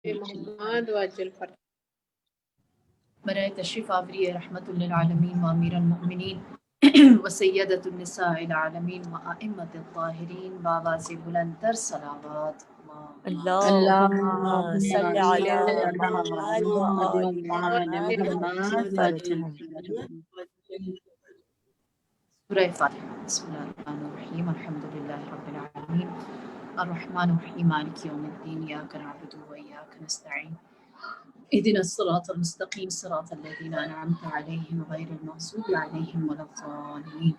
محمد وعجل fridge برائے تشریف آوری رحمت للعالمین و امیر المؤمنین و سیدۃ النساء العالمین و ائمۃ الطاہرین بآواز بلندر صلوات اللهم صل على محمد محمد وآل وعلى محمد وعجل فرجهم. سورہ فاتحہ۔ بسم اللہ الرحمن الرحیم، الحمد للہ رب العالمین الرحمن الرحیم مالک یوم الدین، ایاک نعبد و ایاک نستعین، اهدنا الصراط المستقیم صراط الذین انعمت علیہم غیر المغضوب علیہم ولا الضالین۔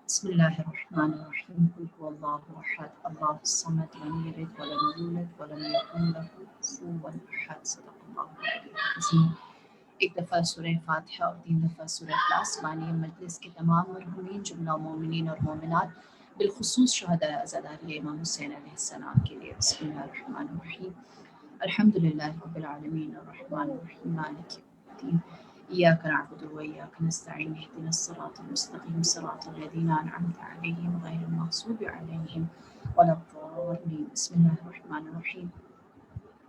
بسم اللہ الرحمن الرحیم، قل هو اللہ احد اللہ الصمد لم یلد ولم یولد ولم یکن له کفوا احد، صدق اللہ العلی العظیم۔ ایک دفعہ سورہ فاتحہ اور 3 دفعہ سورہ اخلاص بانی مجلس کے تمام مرحومین جملہ مومنین اور مومنات بالخصوص شہداء عزاداری امام حسین علیہ السلام کے لیے۔ بسم اللہ الرحمن الرحیم، الحمد للہ رب العالمین الرحمن الرحیم مالک یوم الدین، ایاک نعبد و ایاک نستعین، اهدنا الصراط المستقیم صراط الذین انعمت علیہم غیر المغضوب علیہم ولا الضالین۔ بسم اللہ الرحمن الرحیم،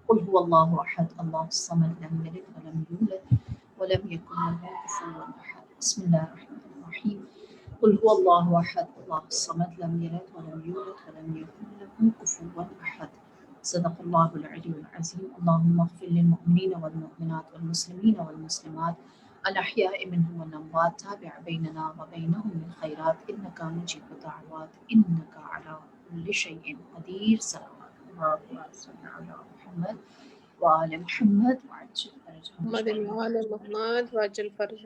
قل هو اللہ احد اللہ الصمد لم یلد ولم یولد ولم یکن له کفوا احد۔ بسم اللہ الرحمن الرحیم، قل هو اللہ احد اللہ الصمد لم یلد ولم یولد ولم یکن له کفوا احد، صدق اللہ العلی العظیم۔ اللهم اغفر للمؤمنین والمؤمنات والمسلمین والمسلمات الاحیاء منهم والاموات، تابع بیننا وبینهم بالخیرات انک مجیب الدعوات انک علی کل شیء قدیر، صلوات اللہ صلی علی محمد وآل محمد وعجل فرجهم محمد أجمعين۔ وعلى محمد وعجل فرج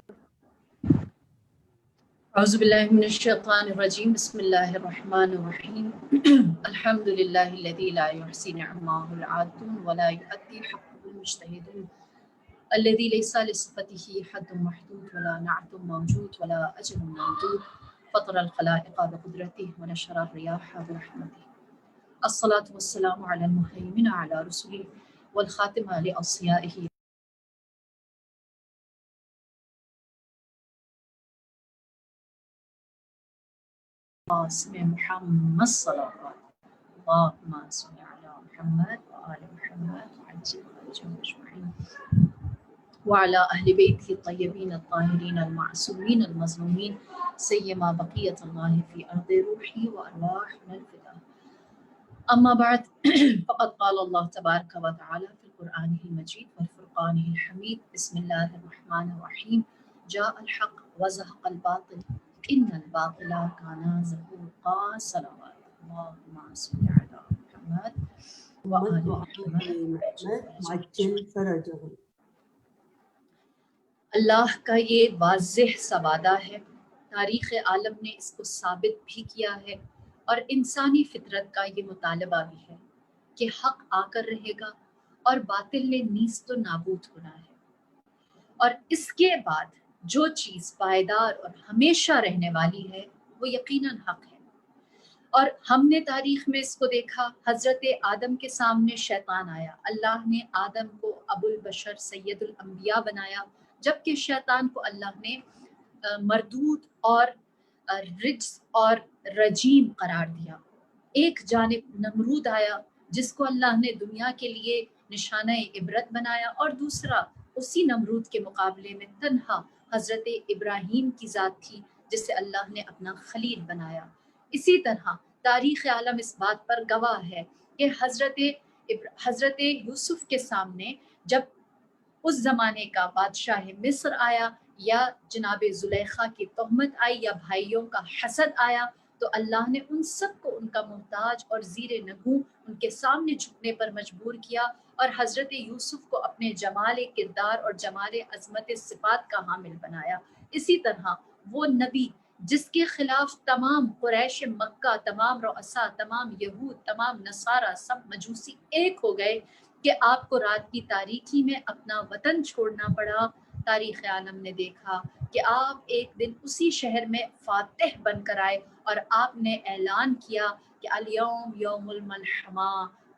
اعوذ باللہ من الشیطان الرجیم، بسم اللہ الرحمن الرحیم۔ الحمد للہ الذی لا یحصی نعماہ العادون ولا یؤدی حقہ المجتہدون، الذی لیس لصفته حد محدود ولا نعت موجود ولا اجل ممدود، فطر الخلائق بقدرته ونشر الریاح برحمته، الصلاة والسلام علی المہیمن علی رسله والخاتم لأصفیائه قاسم محمد صلوات اللہم صل علی محمد وآل محمد وعجل فرجهم اجمعین وعلى اہل بیتہ الطیبین الطاہرین المعصومین المظلومین سیما بقیۃ اللہ فی ارض روحی وارواحنا الفداء، اما بعد فقد قال اللہ تبارک و تعالی فی القرآن المجید والفرقان الحمید، بسم اللہ الرحمن الرحیم، جاء الحق وزهق الباطل ان الباطل كان زهوقا، صلوات اللهم صل على محمد وآل محمد وعجل فرجهم۔ اللہ کا یہ واضح سا وعدہ ہے، تاریخ عالم نے اس کو ثابت بھی کیا ہے، اور انسانی فطرت کا یہ مطالبہ بھی ہے کہ حق آ کر رہے گا اور باطل نے نیست و نابود ہونا ہے، اور اس کے بعد جو چیز پائیدار اور ہمیشہ رہنے والی ہے وہ یقیناً حق ہے۔ اور ہم نے تاریخ میں اس کو دیکھا، حضرت آدم کے سامنے شیطان آیا، اللہ نے آدم کو ابو البشر سید الانبیاء بنایا، جبکہ شیطان کو اللہ نے مردود اور رجس اور رجیم قرار دیا۔ ایک جانب نمرود آیا جس کو اللہ نے دنیا کے لیے نشانہ عبرت بنایا، اور دوسرا اسی نمرود کے مقابلے میں تنہا حضرت ابراہیم کی ذات تھی جسے اللہ نے اپنا خلیل بنایا۔ اسی طرح تاریخ عالم اس بات پر گواہ ہے کہ حضرت یوسف کے سامنے جب اس زمانے کا بادشاہ مصر آیا، یا جناب زلیخا کی تہمت آئی، یا بھائیوں کا حسد آیا، تو اللہ نے ان سب کو ان کا محتاج اور زیر نگوں ان کے سامنے جھکنے پر مجبور کیا، اور حضرت یوسف کو اپنے جمال کردار اور جمال عظمت صفات کا حامل بنایا۔ اسی طرح وہ نبی جس کے خلاف تمام قریش مکہ، تمام رؤساء، تمام یہود، تمام نصارہ، سب مجوسی ایک ہو گئے کہ آپ کو رات کی تاریکی میں اپنا وطن چھوڑنا پڑا، تاریخ عالم نے دیکھا کہ آپ ایک دن اسی شہر میں فاتح بن کر آئے، اور آپ نے اعلان کیا کہ الیوم یوم الملحمہ،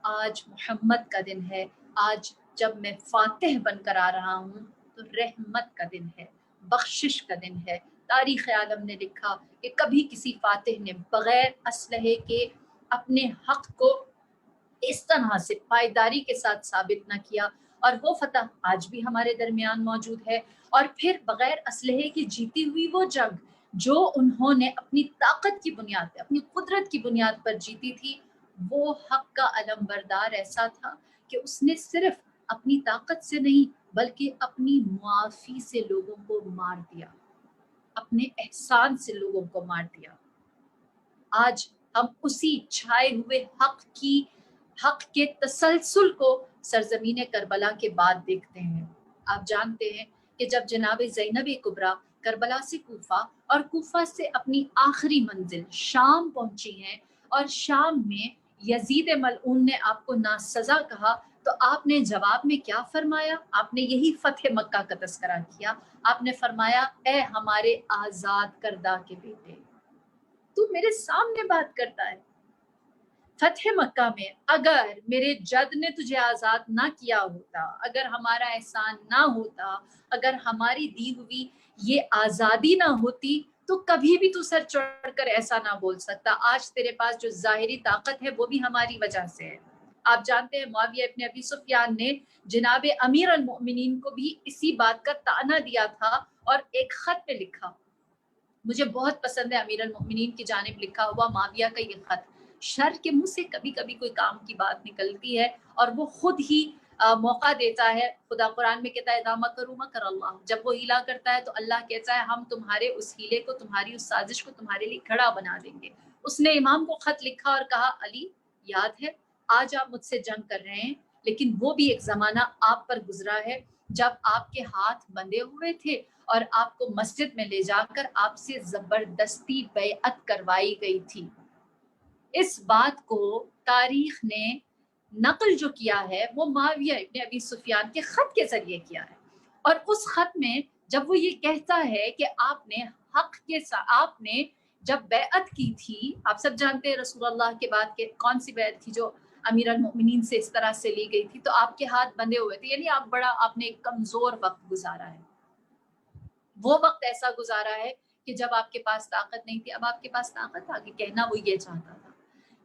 آج محمد کا دن ہے، آج جب میں فاتح بن کر آ رہا ہوں تو رحمت کا دن ہے، بخشش کا دن ہے۔ تاریخ عالم نے لکھا کہ کبھی کسی فاتح نے بغیر اسلحے کے اپنے حق کو اس طرح سے پائیداری کے ساتھ ثابت نہ کیا، اور وہ فتح آج بھی ہمارے درمیان موجود ہے۔ اور پھر بغیر اسلحے کی جیتی ہوئی وہ جنگ جو انہوں نے اپنی طاقت کی بنیاد پہ، اپنی قدرت کی بنیاد پر جیتی تھی، وہ حق کا علم بردار ایسا تھا کہ اس نے صرف اپنی طاقت سے نہیں بلکہ اپنی معافی سے لوگوں کو مار دیا، اپنے احسان سے لوگوں کو مار دیا۔ آج ہم اسی چھائے ہوئے حق کے تسلسل کو سرزمین کربلا کے بعد دیکھتے ہیں۔ آپ جانتے ہیں کہ جب جناب زینب کبریٰ کربلا سے کوفہ اور کوفہ سے اپنی آخری منزل شام پہنچی ہیں، اور شام میں یزید ملعون نے آپ کو ناسزا کہا، تو آپ نے جواب میں کیا فرمایا؟ آپ نے یہی فتح مکہ کا تذکرہ کیا۔ آپ نے فرمایا، اے ہمارے آزاد کردہ کے بیٹے، تو میرے سامنے بات کرتا ہے۔ فتح مکہ میں اگر میرے جد نے تجھے آزاد نہ کیا ہوتا، اگر ہمارا احسان نہ ہوتا، اگر ہماری دی ہوئی یہ آزادی نہ ہوتی، تو کبھی بھی تو سر چڑھ کر ایسا نہ بول سکتا۔ آج تیرے پاس جو ظاہری طاقت ہے وہ بھی ہماری وجہ سے ہے۔ آپ جانتے ہیں معاویہ ابن ابی سفیان نے جناب امیر المؤمنین کو بھی اسی بات کا طعنہ دیا تھا، اور ایک خط میں لکھا، مجھے بہت پسند ہے امیر المؤمنین کی جانب لکھا ہوا معاویہ کا یہ خط۔ شر کے منہ سے کبھی کبھی کوئی کام کی بات نکلتی ہے اور وہ خود ہی موقع دیتا ہے۔ خدا قرآن میں کہتا ہے اذا مکروا مکر اللہ، جب وہ ہیلا کرتا ہے تو اللہ کہتا ہے ہم تمہارے اس ہیلے کو، تمہاری اس سازش کو تمہارے لیے کھڑا بنا دیں گے۔ اس نے امام کو خط لکھا اور کہا، علی یاد ہے آج آپ مجھ سے جنگ کر رہے ہیں، لیکن وہ بھی ایک زمانہ آپ پر گزرا ہے جب آپ کے ہاتھ بندھے ہوئے تھے اور آپ کو مسجد میں لے جا کر آپ سے زبردستی بیعت کروائی گئی تھی۔ اس بات کو تاریخ نے نقل جو کیا ہے وہ معاویہ ابن ابی سفیان کے خط کے ذریعے کیا ہے، اور اس خط میں جب وہ یہ کہتا ہے کہ آپ نے حق کے ساتھ، آپ نے جب بیعت کی تھی، آپ سب جانتے ہیں رسول اللہ کے بعد کہ کون سی بیعت تھی جو امیر المؤمنین سے اس طرح سے لی گئی تھی، تو آپ کے ہاتھ بندھے ہوئے تھے، یعنی آپ نے ایک کمزور وقت گزارا ہے۔ وہ وقت ایسا گزارا ہے کہ جب آپ کے پاس طاقت نہیں تھی، اب آپ کے پاس طاقت آ گئی۔ کہنا وہ یہ چاہتا تھا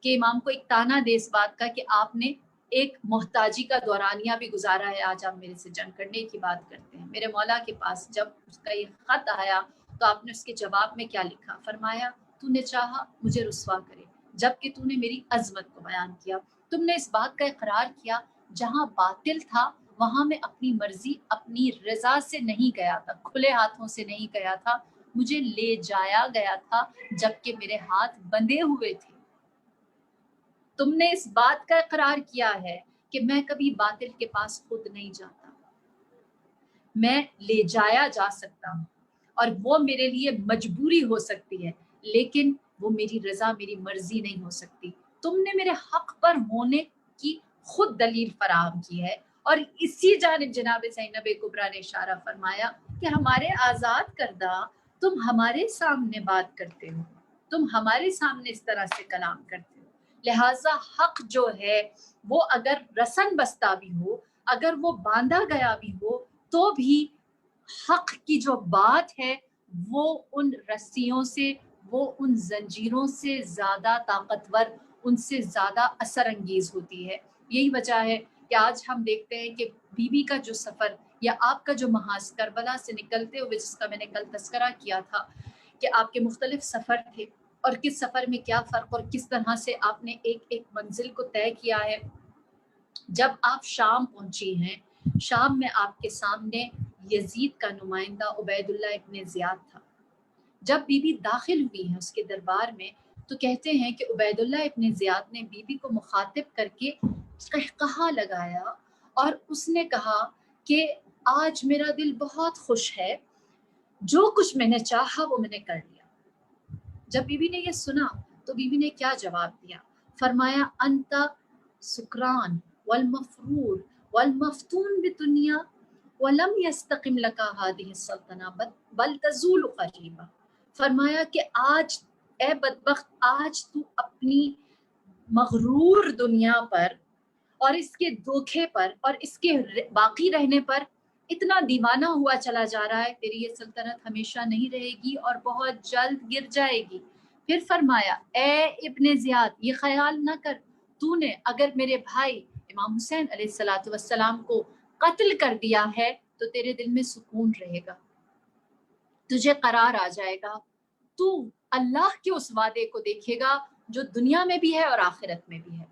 کہ امام کو ایک تانا دے اس بات کا کہ آپ نے ایک محتاجی کا دورانیہ بھی گزارا ہے، آج آپ میرے سے جنگ کرنے کی بات کرتے ہیں۔ میرے مولا کے پاس جب اس کا یہ خط آیا تو آپ نے اس کے جواب میں کیا لکھا؟ فرمایا، تو نے چاہا مجھے رسوا کرے، جبکہ تو نے میری عظمت کو بیان کیا۔ تم نے اس بات کا اقرار کیا، جہاں باطل تھا وہاں میں اپنی مرضی، اپنی رضا سے نہیں گیا تھا، کھلے ہاتھوں سے نہیں گیا تھا، مجھے لے جایا گیا تھا جبکہ میرے ہاتھ بندھے ہوئے تھے۔ تم نے اس بات کا اقرار کیا ہے کہ میں کبھی باطل کے پاس خود نہیں جاتا، میں لے جایا جا سکتا ہوں اور وہ میرے لیے مجبوری ہو سکتی ہے، لیکن وہ میری رضا، میری مرضی نہیں ہو سکتی۔ تم نے میرے حق پر ہونے کی خود دلیل فراہم کی ہے، اور اسی جانب جناب زینب کبریٰ نے اشارہ فرمایا کہ ہمارے آزاد کردہ، تم ہمارے سامنے بات کرتے ہو، تم ہمارے سامنے اس طرح سے کلام کرتے ہو، لہٰذا حق جو ہے وہ اگر رسن بستہ بھی ہو، اگر وہ باندھا گیا بھی ہو، تو بھی حق کی جو بات ہے وہ ان رسیوں سے، وہ ان زنجیروں سے زیادہ طاقتور، ان سے زیادہ اثر انگیز ہوتی ہے۔ یہی وجہ ہے کہ آج ہم دیکھتے ہیں کہ بی بی کا جو سفر یا آپ کا جو محاذ کربلا سے نکلتے ہوئے، جس کا میں نے کل تذکرہ کیا تھا کہ آپ کے مختلف سفر تھے اور کس سفر میں کیا فرق اور کس طرح سے آپ نے ایک ایک منزل کو طے کیا ہے۔ جب آپ شام پہنچی ہیں، شام میں آپ کے سامنے یزید کا نمائندہ عبید اللہ ابن زیاد تھا۔ جب بی بی داخل ہوئی ہیں اس کے دربار میں تو کہتے ہیں کہ عبید اللہ ابن زیاد نے بی بی کو مخاطب کر کے قہقہا لگایا اور اس نے کہا کہ آج میرا دل بہت خوش ہے، جو کچھ میں نے چاہا وہ میں نے کر لیا۔ جب بی بی نے یہ سنا تو بی بی نے کیا جواب دیا؟ فرمایا، انت سکران والمفرور والمفتون بدنیا ولم يستقم لك هذه السلطنہ بل تزول قریبا۔ فرمایا کہ آج اے بدبخت، آج تو اپنی مغرور دنیا پر اور اس کے دھوکے پر اور اس کے باقی رہنے پر اتنا دیوانہ ہوا چلا جا رہا ہے، تیری یہ سلطنت ہمیشہ نہیں رہے گی اور بہت جلد گر جائے گی۔ پھر فرمایا، اے ابن زیاد، یہ خیال نہ کر تو نے اگر میرے بھائی امام حسین علیہ الصلوۃ والسلام کو قتل کر دیا ہے تو تیرے دل میں سکون رہے گا، تجھے قرار آ جائے گا، تو اللہ کے اس وعدے کو دیکھے گا جو دنیا میں بھی ہے اور آخرت میں بھی ہے۔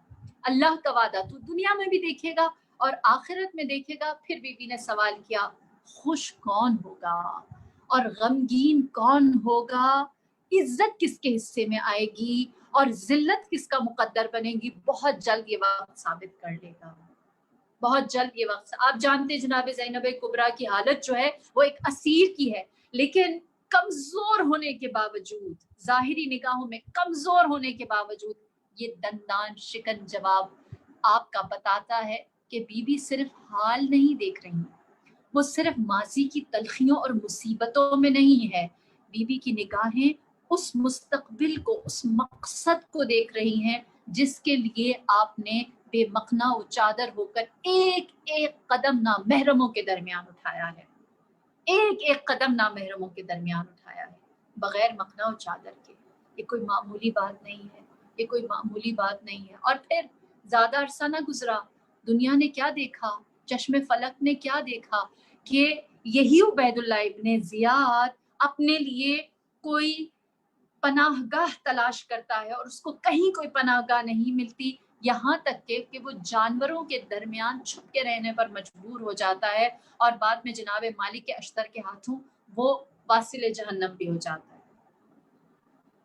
اللہ کا وعدہ تو دنیا میں بھی دیکھے گا اور آخرت میں دیکھے گا۔ پھر بیوی نے سوال کیا خوش کون ہوگا اور غمگین کون ہوگا، عزت کس کے حصے میں آئے گی اور ذلت کس کا مقدر بنے گی؟ بہت جلد یہ وقت ثابت کر لے گا، بہت جلد یہ وقت۔ آپ جانتے ہیں جناب زینب کبریٰ کی حالت جو ہے وہ ایک اسیر کی ہے، لیکن کمزور ہونے کے باوجود، ظاہری نگاہوں میں کمزور ہونے کے باوجود، یہ دندان شکن جواب آپ کا بتاتا ہے کہ بی بی صرف حال نہیں دیکھ رہی، وہ صرف ماضی کی تلخیوں اور مصیبتوں میں نہیں ہے، بی بی کی نگاہیں اس مستقبل کو، اس مقصد کو دیکھ رہی ہیں جس کے لیے آپ نے بے مخنا و چادر ہو کر ایک ایک قدم نامحرموں کے درمیان اٹھایا ہے، ایک ایک قدم نامحرموں کے درمیان اٹھایا ہے بغیر مخنا و چادر کے۔ یہ کوئی معمولی بات نہیں ہے، یہ کوئی معمولی بات نہیں ہے۔ اور پھر زیادہ عرصہ نہ گزرا، دنیا نے کیا دیکھا، چشم فلک نے کیا دیکھا کہ یہی عبید اللہ ابن زیاد اپنے لیے کوئی پناہ گاہ تلاش کرتا ہے اور اس کو کہیں کوئی پناہ گاہ نہیں ملتی، یہاں تک کہ وہ جانوروں کے درمیان چھپ کے رہنے پر مجبور ہو جاتا ہے اور بعد میں جناب مالک اشتر کے ہاتھوں وہ واصل جہنم بھی ہو جاتا ہے۔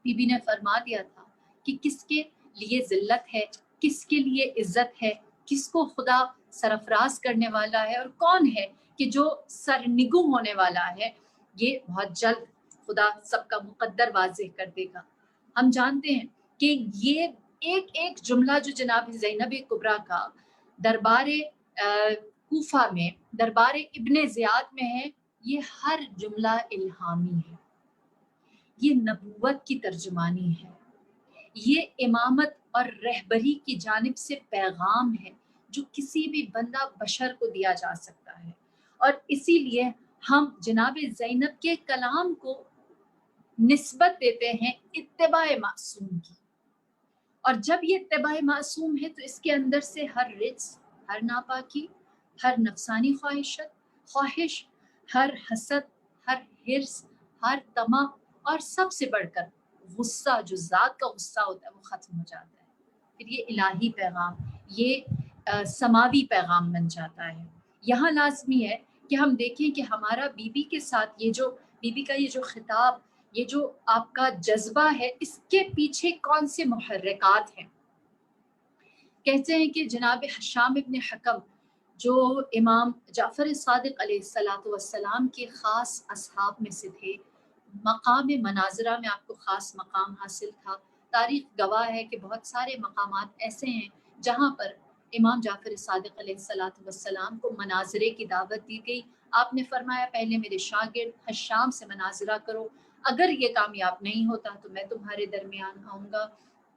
بی بی نے فرما دیا تھا کہ کس کے لیے ذلت ہے، کس کے لیے عزت ہے، کس کو خدا سرفراز کرنے والا ہے اور کون ہے کہ جو سرنگوں ہونے والا ہے، یہ بہت جلد خدا سب کا مقدر واضح کر دے گا۔ ہم جانتے ہیں کہ یہ ایک ایک جملہ جو جناب زینب کبریٰ کا دربار کوفہ میں، دربار ابن زیاد میں ہے، یہ ہر جملہ الہامی ہے، یہ نبوت کی ترجمانی ہے، یہ امامت اور رہبری کی جانب سے پیغام ہے جو کسی بھی بندہ بشر کو دیا جا سکتا ہے۔ اور اسی لیے ہم جناب زینب کے کلام کو نسبت دیتے ہیں اتباع معصوم کی، اور جب یہ اتباع معصوم ہے تو اس کے اندر سے ہر رجس، ہر ناپاکی، ہر نفسانی خواہش، ہر حسد، ہر حرص، ہر طمع اور سب سے بڑھ کر غصہ، جو ذات کا غصہ ہوتا ہے، وہ ختم ہو جاتا ہے۔ پھر یہ الہی پیغام، یہ سماوی پیغام بن جاتا ہے۔ یہاں لازمی ہے کہ ہم دیکھیں کہ ہمارا بی بی کے ساتھ یہ جو بی بی کا یہ جو خطاب، یہ جو آپ کا جذبہ ہے، اس کے پیچھے کون سے محرکات ہیں۔ کہتے ہیں کہ جناب حشام ابن حکم جو امام جعفر صادق علیہ السلام کے خاص اصحاب میں سے تھے، مقام مناظرہ میں آپ کو خاص مقام حاصل تھا۔ تاریخ گواہ ہے کہ بہت سارے مقامات ایسے ہیں جہاں پر امام جعفر صادق علیہ السلام کو مناظرے کی دعوت دی گئی۔ آپ نے فرمایا پہلے میرے شاگرد حشام سے مناظرہ کرو، اگر یہ کامیاب نہیں ہوتا تو میں تمہارے درمیان آؤں گا۔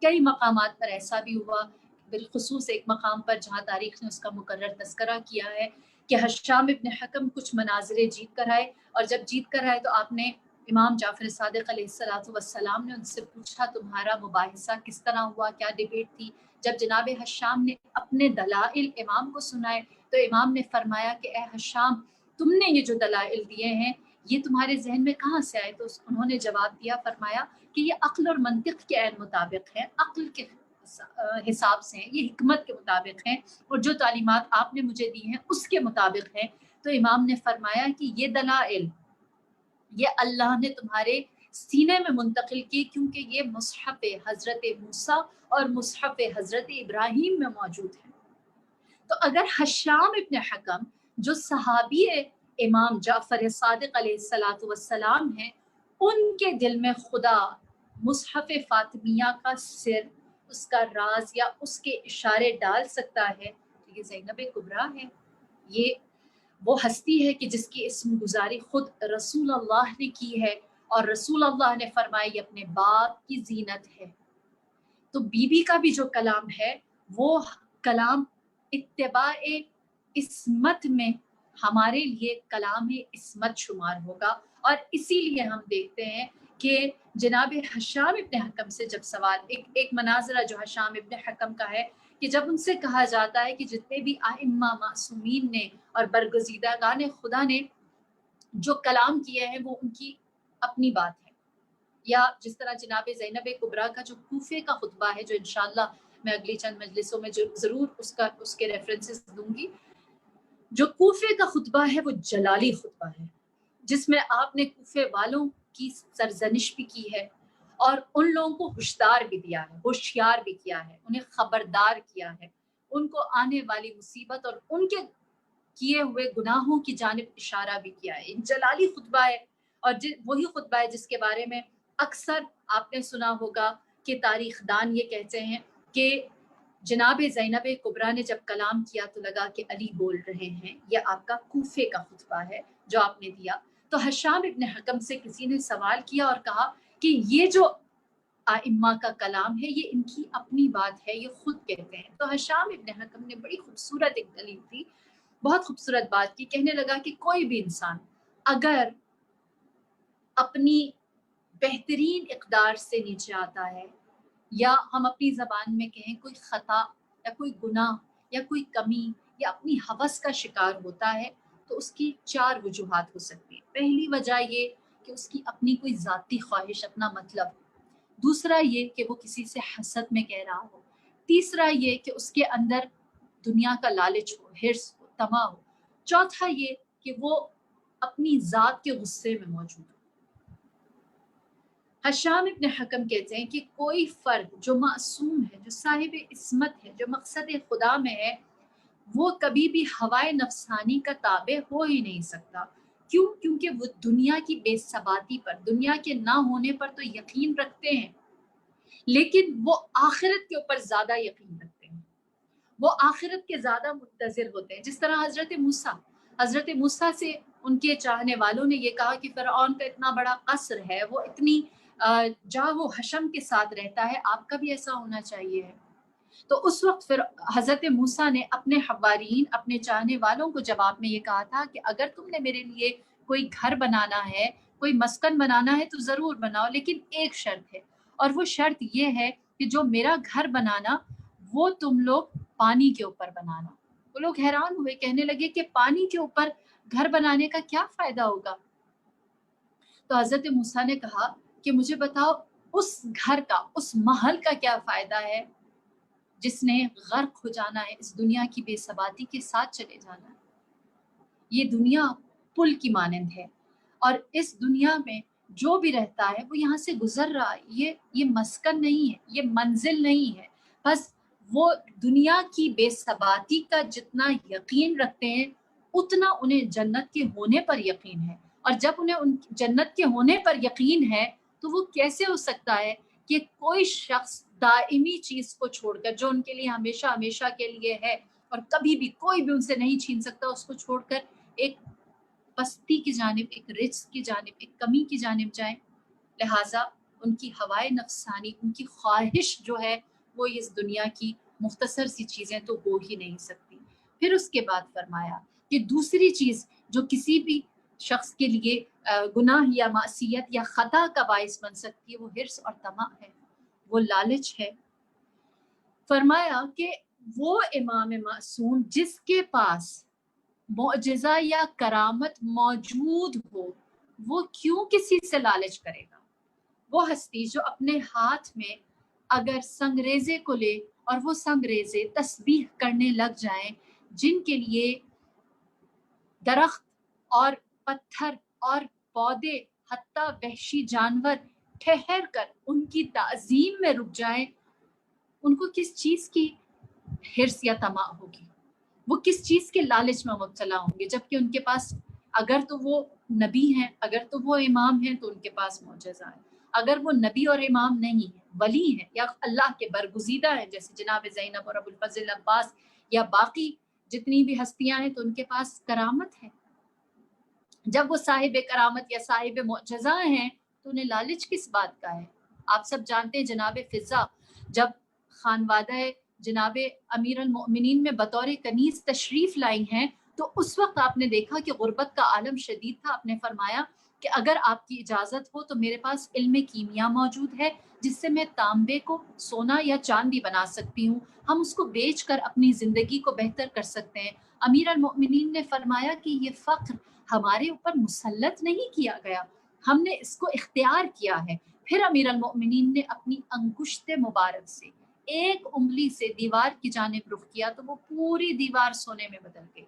کئی مقامات پر ایسا بھی ہوا، بالخصوص ایک مقام پر جہاں تاریخ نے اس کا مقرر تذکرہ کیا ہے کہ حشام ابن حکم کچھ مناظرے جیت کر آئے، اور جب جیت کر آئے تو آپ نے امام جعفر صادق علیہ السلام نے ان سے پوچھا تمہارا مباحثہ کس طرح ہوا، کیا ڈیبیٹ تھی؟ جب جناب حشام نے اپنے دلائل امام کو سنائے تو امام نے فرمایا کہ اے حشام، تم نے یہ جو دلائل دیے ہیں یہ تمہارے ذہن میں کہاں سے آئے؟ تو انہوں نے جواب دیا، فرمایا کہ یہ عقل اور منطق کے عین مطابق ہے، عقل کے حساب سے ہیں، یہ حکمت کے مطابق ہیں، اور جو تعلیمات آپ نے مجھے دی ہیں اس کے مطابق ہیں۔ تو امام نے فرمایا کہ یہ دلائل یہ اللہ نے تمہارے سینے میں منتقل کی، کیونکہ یہ مصحف حضرت موسیٰ اور مصحف حضرت ابراہیم میں موجود ہے۔ تو اگر حشام ابن حکم جو صحابی امام جعفر صادق علیہ السلام ہیں، ان کے دل میں خدا مصحف فاطمیہ کا سر، اس کا راز یا اس کے اشارے ڈال سکتا ہے، تو یہ زینب کبریٰ ہے، یہ وہ ہستی ہے کہ جس کی اسم گزاری خود رسول اللہ نے کی ہے، اور رسول اللہ نے فرمایا یہ اپنے باپ کی زینت ہے۔ تو بی بی کا بھی جو کلام ہے وہ کلام اتباع عصمت میں ہمارے لیے کلام عصمت شمار ہوگا، اور اسی لیے ہم دیکھتے ہیں کہ جناب حشام ابن حکم سے جب سوال ایک مناظرہ جو حشام ابن حکم کا ہے کہ جب ان سے کہا جاتا ہے کہ جتنے بھی ائمہ معصومین نے اور برگزیدگان خدا نے جو کلام کیے ہیں وہ ان کی اپنی بات ہے، یا جس طرح جناب زینب کبریٰ کا جو کوفے کا خطبہ ہے جو انشاءاللہ میں اگلی چند مجلسوں میں ضرور اس کے ریفرنسز دوں گی، جو کوفے کا خطبہ ہے وہ جلالی خطبہ ہے جس میں آپ نے کوفے والوں کی سرزنش بھی کی ہے اور ان لوگوں کو ہوشیار بھی دیا ہے، ہوشیار بھی کیا ہے، انہیں خبردار کیا ہے، ان کو آنے والی مصیبت اور ان کے کیے ہوئے گناہوں کی جانب اشارہ بھی کیا ہے۔ جلالی خطبہ ہے اور وہی خطبہ ہے جس کے بارے میں اکثر آپ نے سنا ہوگا کہ تاریخ دان یہ کہتے ہیں کہ جناب زینب کبریٰ نے جب کلام کیا تو لگا کہ علی بول رہے ہیں، یہ آپ کا کوفے کا خطبہ ہے جو آپ نے دیا۔ تو حشام ابن حکم سے کسی نے سوال کیا اور کہا کہ یہ جو ائمہ کا کلام ہے یہ ان کی اپنی بات ہے، یہ خود کہتے ہیں۔ تو حشام ابن حکم نے بڑی خوبصورت ایک دلیل تھی، بہت خوبصورت بات کی، کہنے لگا کہ کوئی بھی انسان اگر اپنی بہترین اقدار سے نیچے آتا ہے یا ہم اپنی زبان میں کہیں کوئی خطا یا کوئی گناہ یا کوئی کمی یا اپنی ہوس کا شکار ہوتا ہے تو اس کی 4 وجوہات ہو سکتی ہیں۔ پہلی وجہ یہ کہ اس کی اپنی کوئی ذاتی خواہش، اپنا مطلب، دوسرا یہ کہ وہ کسی سے حسد میں کہہ رہا ہو، تیسرا یہ کہ اس کے اندر دنیا کا لالچ ہو، حرص ہو، طمع ہو، چوتھا یہ کہ وہ اپنی ذات کے غصے میں موجود ہو۔ حشام ابن حکم کہتے ہیں کہ کوئی فرد جو معصوم ہے، جو صاحب عصمت ہے، جو مقصد خدا میں ہے، وہ کبھی بھی ہوائے نفسانی کا تابع ہو ہی نہیں سکتا۔ کیوں؟ کیونکہ وہ دنیا کی بے ثباتی پر، دنیا کے نہ ہونے پر تو یقین رکھتے ہیں لیکن وہ آخرت کے اوپر زیادہ یقین رکھتے ہیں، وہ آخرت کے زیادہ منتظر ہوتے ہیں۔ جس طرح حضرت موسیٰ سے ان کے چاہنے والوں نے یہ کہا کہ فرعون کا اتنا بڑا قصر ہے، وہ اتنی جاہ و حشم کے ساتھ رہتا ہے، آپ کا بھی ایسا ہونا چاہیے ہے۔ تو اس وقت پھر حضرت موسیٰ نے اپنے حوارین، اپنے چاہنے والوں کو جواب میں یہ کہا تھا کہ اگر تم نے میرے لیے کوئی گھر بنانا ہے، کوئی مسکن بنانا ہے تو ضرور بناؤ، لیکن ایک شرط ہے، اور وہ شرط یہ ہے کہ جو میرا گھر بنانا وہ تم لوگ پانی کے اوپر بنانا۔ وہ لوگ حیران ہوئے، کہنے لگے کہ پانی کے اوپر گھر بنانے کا کیا فائدہ ہوگا؟ تو حضرت موسیٰ نے کہا کہ مجھے بتاؤ اس گھر کا، اس محل کا کیا فائدہ ہے جس نے غرق ہو جانا ہے، اس دنیا کی بے ثباتی کے ساتھ چلے جانا ہے۔ یہ دنیا پل کی مانند ہے اور اس دنیا میں جو بھی رہتا ہے وہ یہاں سے گزر رہا ہے، یہ مسکن نہیں ہے، یہ منزل نہیں ہے۔ بس وہ دنیا کی بے ثباتی کا جتنا یقین رکھتے ہیں اتنا انہیں جنت کے ہونے پر یقین ہے، اور جب انہیں ان جنت کے ہونے پر یقین ہے تو وہ کیسے ہو سکتا ہے کہ کوئی شخص دائمی چیز کو چھوڑ کر، جو ان کے لیے ہمیشہ ہمیشہ کے لیے ہے اور کبھی بھی کوئی بھی ان سے نہیں چھین سکتا، اس کو چھوڑ کر ایک پستی کی جانب، ایک رجس کی جانب، ایک کمی کی جانب جائیں۔ لہٰذا ان کی ہوائے نفسانی، ان کی خواہش جو ہے وہ اس دنیا کی مختصر سی چیزیں تو ہو ہی نہیں سکتی۔ پھر اس کے بعد فرمایا کہ دوسری چیز جو کسی بھی شخص کے لیے گناہ یا معصیت یا خطا کا باعث بن سکتی ہے وہ حرص اور طمع ہے، وہ لالچ ہے۔ فرمایا کہ وہ امام معصوم جس کے پاس معجزہ یا کرامت موجود ہو وہ کیوں کسی سے لالچ کرے گا؟ وہ ہستی جو اپنے ہاتھ میں اگر سنگریزے کو لے اور وہ سنگریزے تسبیح کرنے لگ جائیں، جن کے لیے درخت اور پتھر اور پودے حتیٰ وحشی جانور ٹھہر کر ان کی تعظیم میں رک جائیں، ان کو کس چیز کی حرص یا طمع ہوگی؟ وہ کس چیز کے لالچ میں مبتلا ہوں گے؟ جبکہ ان کے پاس اگر تو وہ نبی ہیں، اگر تو وہ امام ہیں تو ان کے پاس معجزہ ہے، اگر وہ نبی اور امام نہیں ہیں، ولی ہیں یا اللہ کے برگزیدہ ہیں جیسے جناب زینب اور ابو الفضل عباس یا باقی جتنی بھی ہستیاں ہیں، تو ان کے پاس کرامت ہے۔ جب وہ صاحب کرامت یا صاحب معجزہ ہیں تو انہیں لالچ کس بات کا ہے؟ آپ سب جانتے ہیں جناب فضا جب خانوادہ جناب امیر المؤمنین میں بطور کنیز تشریف لائی ہیں تو اس وقت آپ نے دیکھا کہ غربت کا عالم شدید تھا۔ آپ نے فرمایا کہ اگر آپ کی اجازت ہو تو میرے پاس علم کیمیا موجود ہے جس سے میں تانبے کو سونا یا چاندی بنا سکتی ہوں، ہم اس کو بیچ کر اپنی زندگی کو بہتر کر سکتے ہیں۔ امیر المؤمنین نے فرمایا کہ یہ فقر ہمارے اوپر مسلط نہیں کیا گیا، ہم نے اس کو اختیار کیا ہے۔ پھر امیر المؤمنین نے اپنی انگشت مبارک سے ایک انگلی سے دیوار کی جانب رخ کیا تو وہ پوری دیوار سونے میں بدل گئی۔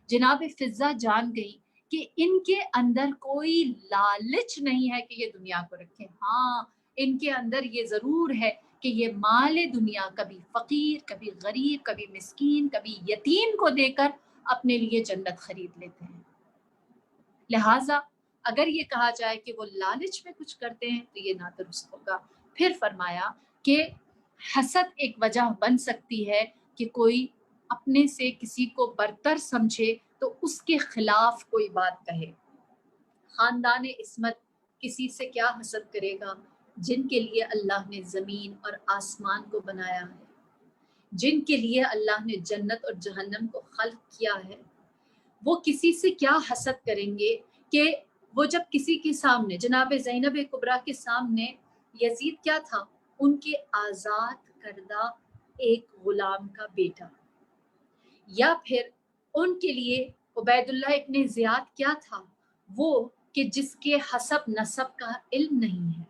جناب فضہ جان گئی کہ ان کے اندر کوئی لالچ نہیں ہے کہ یہ دنیا کو رکھیں، ہاں ان کے اندر یہ ضرور ہے کہ یہ مال دنیا کبھی فقیر، کبھی غریب، کبھی مسکین، کبھی یتیم کو دے کر اپنے لیے جنت خرید لیتے ہیں۔ لہٰذا اگر یہ کہا جائے کہ وہ لالچ میں کچھ کرتے ہیں تو یہ نادرست ہوگا۔ پھر فرمایا کہ حسد ایک وجہ بن سکتی ہے کہ کوئی اپنے سے کسی کو برتر سمجھے تو اس کے خلاف کوئی بات کہے۔ خاندان عصمت کسی سے کیا حسد کرے گا جن کے لیے اللہ نے زمین اور آسمان کو بنایا ہے، جن کے لیے اللہ نے جنت اور جہنم کو خلق کیا ہے۔ وہ کسی سے کیا حسد کریں گے کہ وہ جب کسی کے سامنے جناب زینب کبریٰ کے سامنے یزید کیا تھا؟ ان کے آزاد کردہ ایک غلام کا بیٹا، یا پھر ان کے لیے عبید اللہ ابن زیاد کیا تھا؟ وہ کہ جس کے حسب نسب کا علم نہیں ہے۔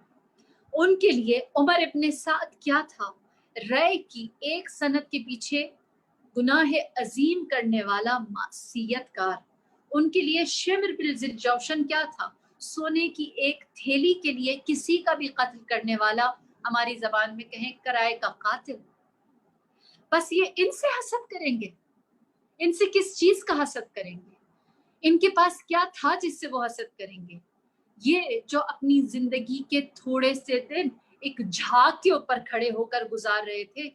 ان کے لیے عمر ابن سعد کیا تھا؟ رائے کی ایک سند کے پیچھے گناہ عظیم کرنے والا معصیت کار۔ ان کے لیے شمر بن ذی الجوشن کیا تھا؟ سونے کی ایک تھیلی کے لیے کسی کا بھی قتل کرنے والا، ہماری زبان میں کہیں کرائے کا قاتل۔ بس یہ ان سے حسد کریں گے؟ ان سے کس چیز کا حسد کریں گے؟ ان کے پاس کیا تھا جس سے وہ حسد کریں گے؟ یہ جو اپنی زندگی کے تھوڑے سے دن ایک جھاگ کے اوپر کھڑے ہو کر گزار رہے تھے،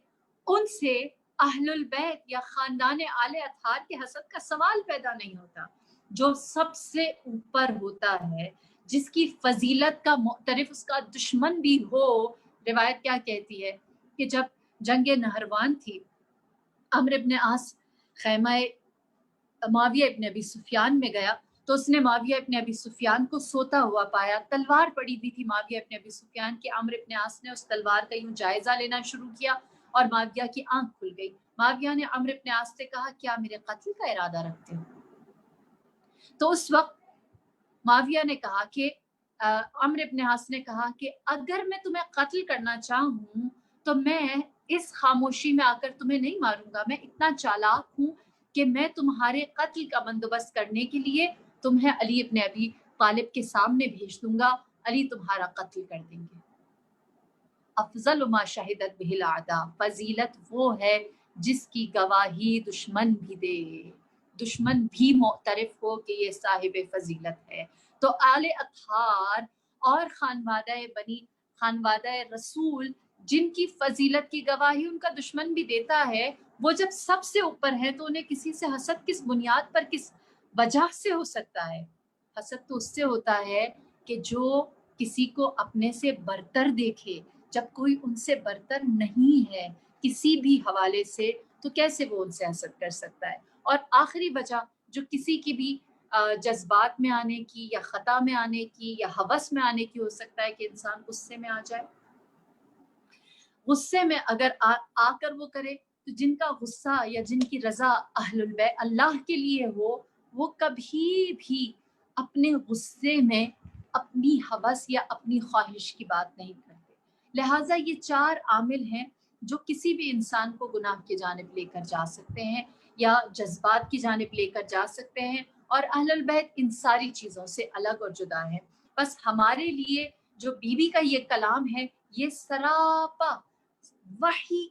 ان سے اہل البیت یا خاندان آل اطہار کے حسد کا سوال پیدا نہیں ہوتا۔ جو سب سے اوپر ہوتا ہے، جس کی فضیلت کا معترف اس کا دشمن بھی ہو، روایت کیا کہتی ہے کہ جب جنگ نہروان تھی، عمرو ابن عاص خیمہ معاویہ ابن ابی سفیان میں گیا تو اس نے معاویہ ابن ابی سفیان کو سوتا ہوا پایا، تلوار پڑی ہوئی تھی معاویہ ابن ابی سفیان کی۔ عمرو ابن عاص نے اس تلوار کا یوں جائزہ لینا شروع کیا اور معاویہ کی آنکھ کھل گئی۔ معاویہ نے عمرو ابن عاص سے کہا کیا میرے قتل کا ارادہ رکھتے ہو؟ تو اس وقت معاویہ نے کہا کہ عمرو ابن عاص نے کہا کہ اگر میں تمہیں قتل کرنا چاہوں تو میں اس خاموشی میں آ کر تمہیں نہیں ماروں گا، میں اتنا چالاک ہوں کہ میں تمہارے قتل کا بندوبست کرنے کے لیے تمہیں علی ابن ابی طالب کے سامنے بھیج دوں گا، علی تمہارا قتل کر دیں گے۔ افضل ما شہدت بہ الاعداء، فضیلت وہ ہے جس کی گواہی دشمن بھی دے، دشمن بھی معترف ہو کہ یہ صاحب فضیلت ہے۔ تو آل اطہار اور خانوادہ رسول جن کی فضیلت کی گواہی ان کا دشمن بھی دیتا ہے، وہ جب سب سے اوپر ہے تو انہیں کسی سے حسد کس بنیاد پر، کس وجہ سے ہو سکتا ہے؟ حسد تو اس سے ہوتا ہے کہ جو کسی کو اپنے سے برتر دیکھے، جب کوئی ان سے برتر نہیں ہے کسی بھی حوالے سے تو کیسے وہ ان سے حسد کر سکتا ہے؟ اور آخری وجہ جو کسی کی بھی جذبات میں آنے کی یا خطا میں آنے کی یا ہوس میں آنے کی ہو سکتا ہے کہ انسان غصے میں آ جائے۔ غصے میں اگر آ کر وہ کرے تو جن کا غصہ یا جن کی رضا اہل البیت اللہ کے لیے ہو، وہ کبھی بھی اپنے غصے میں اپنی ہوس یا اپنی خواہش کی بات نہیں کرتے۔ لہٰذا یہ چار عامل ہیں جو کسی بھی انسان کو گناہ کی جانب لے کر جا سکتے ہیں یا جذبات کی جانب لے کر جا سکتے ہیں، اور اہل البیت ان ساری چیزوں سے الگ اور جدا ہے۔ بس ہمارے لیے جو بی کا یہ کلام ہے، یہ سراپا وحی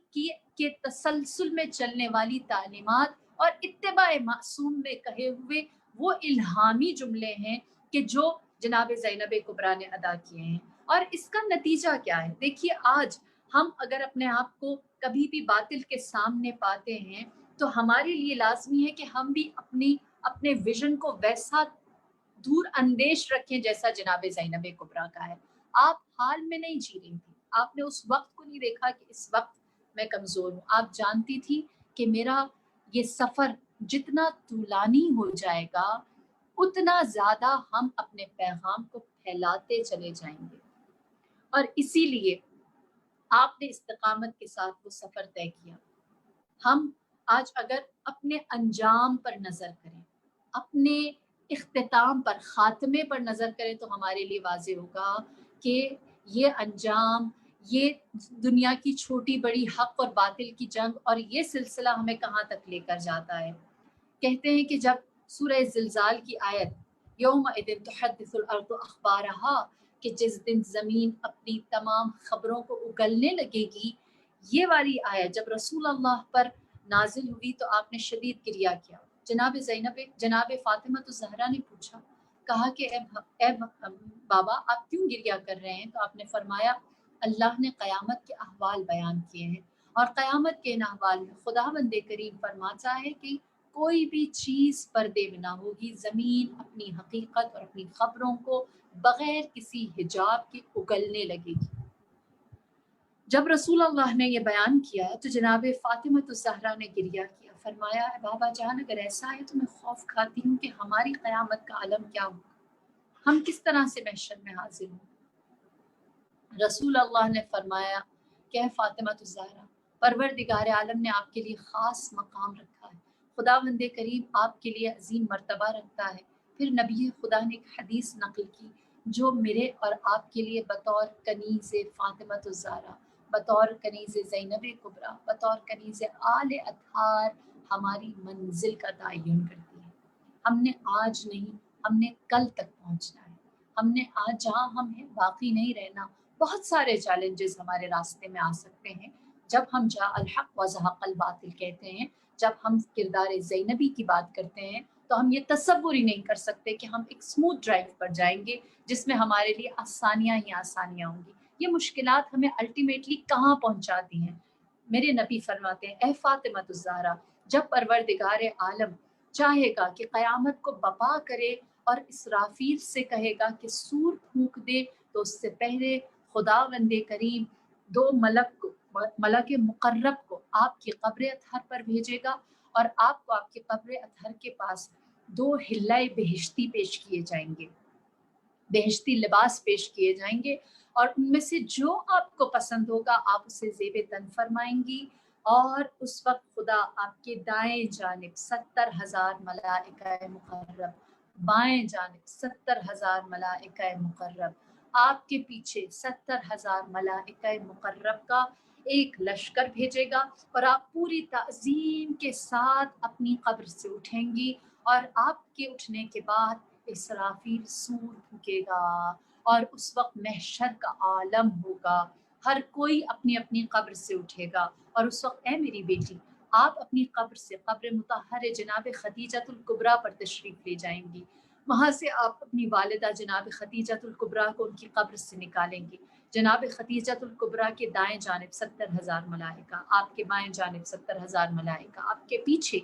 کے تسلسل میں چلنے والی تعلیمات اور اتباع معصوم میں کہے ہوئے وہ الہامی جملے ہیں کہ جو جناب زینب کبریٰ نے ادا کیے ہیں۔ اور اس کا نتیجہ کیا ہے؟ دیکھیے آج ہم اگر اپنے آپ کو کبھی بھی باطل کے سامنے پاتے ہیں تو ہمارے لیے لازمی ہے کہ ہم بھی اپنے ویژن کو ویسا دور اندیش رکھیں جیسا جناب زینب کبریٰ کا ہے۔ آپ حال میں نہیں جی رہی تھی، آپ نے اس وقت کو نہیں دیکھا کہ اس وقت میں کمزور ہوں، آپ جانتی تھی کہ میرا یہ سفر جتنا طولانی ہو جائے گا اتنا زیادہ ہم اپنے پیغام کو پھیلاتے چلے جائیں گے. اور اسی لیے آپ نے استقامت کے ساتھ وہ سفر طے کیا. ہم آج اگر اپنے انجام پر نظر کریں، اپنے اختتام پر، خاتمے پر نظر کریں، تو ہمارے لیے واضح ہوگا کہ یہ انجام، یہ دنیا کی چھوٹی بڑی حق اور باطل کی جنگ اور یہ سلسلہ ہمیں کہاں تک لے کر جاتا ہے. کہتے ہیں کہ جب سورہ زلزال کی آیت یومئذ تحدث الارض اخبارہا، کہ جس دن زمین اپنی تمام خبروں کو اگلنے لگے گی، یہ والی آیت جب رسول اللہ پر نازل ہوئی تو آپ نے شدید گریہ کیا. جناب فاطمہ الزہرا نے پوچھا، کہا کہ اے بابا آپ کیوں گریہ کر رہے ہیں؟ تو آپ نے فرمایا اللہ نے قیامت کے احوال بیان کیے ہیں، اور قیامت کے ان احوال میں خداوند کریم فرماتا ہے کہ کوئی بھی چیز پردے میں نہ ہوگی، زمین اپنی حقیقت اور اپنی خبروں کو بغیر کسی حجاب کے اگلنے لگے گی. جب رسول اللہ نے یہ بیان کیا تو جناب فاطمہ الزہرا نے گریہ کیا. فرمایا اے بابا جان، اگر ایسا ہے تو میں خوف کھاتی ہوں کہ ہماری قیامت کا عالم کیا ہوگا، ہم کس طرح سے محشر میں حاضر ہوں. رسول اللہ نے فرمایا کہ اے فاطمہ الزہرا، پروردگار عالم نے آپ کے لیے خاص مقام رکھا ہے، خداوند کریم آپ کے لیے عظیم مرتبہ رکھتا ہے. پھر نبی خدا نے ایک حدیث نقل کی جو میرے اور آپ کے لیے بطور کنیز فاطمہ الزہرا، بطور کنیز زینب کبریٰ، بطور کنیز آل اطہار ہماری منزل کا تعین کرتی ہے. ہم نے آج نہیں، ہم نے کل تک پہنچنا ہے. ہم نے آج جہاں ہم ہیں باقی نہیں رہنا. بہت سارے چیلنجز ہمارے راستے میں آ سکتے ہیں. جب ہم جاء الحق وزہق الباطل کہتے ہیں، جب ہم کردار زینبی کی بات کرتے ہیں، تو ہم یہ تصور ہی نہیں کر سکتے کہ ہم ایک اسموتھ ڈرائیو پر جائیں گے جس میں ہمارے لیے آسانیاں ہی آسانیاں ہوں گی. یہ مشکلات ہمیں الٹیمیٹلی کہاں پہنچاتی ہیں؟ میرے نبی فرماتے ہیں اے فاطمہ الزہرا، جب پروردگار عالم چاہے گا کہ قیامت کو بپا کرے اور اسرافیل سے کہے گا کہ سور پھونک دے، تو اس سے پہلے خداوند کریم دو ملک مقرب کو آپ کی قبر اطہر پر بھیجے گا، اور آپ کو آپ کی قبر اطہر کے پاس دو حلۂ بہشتی پیش کیے جائیں گے، بہشتی لباس پیش کیے جائیں گے، اور ان میں سے جو آپ کو پسند ہوگا آپ اسے زیب تن فرمائیں گی. اور اس وقت خدا آپ کے دائیں جانب 70,000 ملائکہ مقرب، بائیں جانب 70,000 ملائکہ مقرب، آپ کے پیچھے 70,000 ملائکہ مقرب کا ایک لشکر بھیجے گا، اور آپ پوری تعظیم کے ساتھ اپنی قبر سے اٹھیں گی. اور آپ کے اٹھنے کے بعد اسرافیل سور پھونکے گا، اور اس وقت محشر کا عالم ہوگا. ہر کوئی اپنی اپنی قبر سے اٹھے گا، اور اس وقت اے میری بیٹی، آپ اپنی قبر سے قبر مطہر جناب خدیجۃ الکبریٰ پر تشریف لے جائیں گی. وہاں سے آپ اپنی والدہ جناب خدیجۃ الکبریٰ کو ان کی قبر سے نکالیں گی. جناب خدیجۃ الکبریٰ کے دائیں جانب 70,000 ملائکہ، آپ کے بائیں جانب 70,000 ملائکہ، آپ کے پیچھے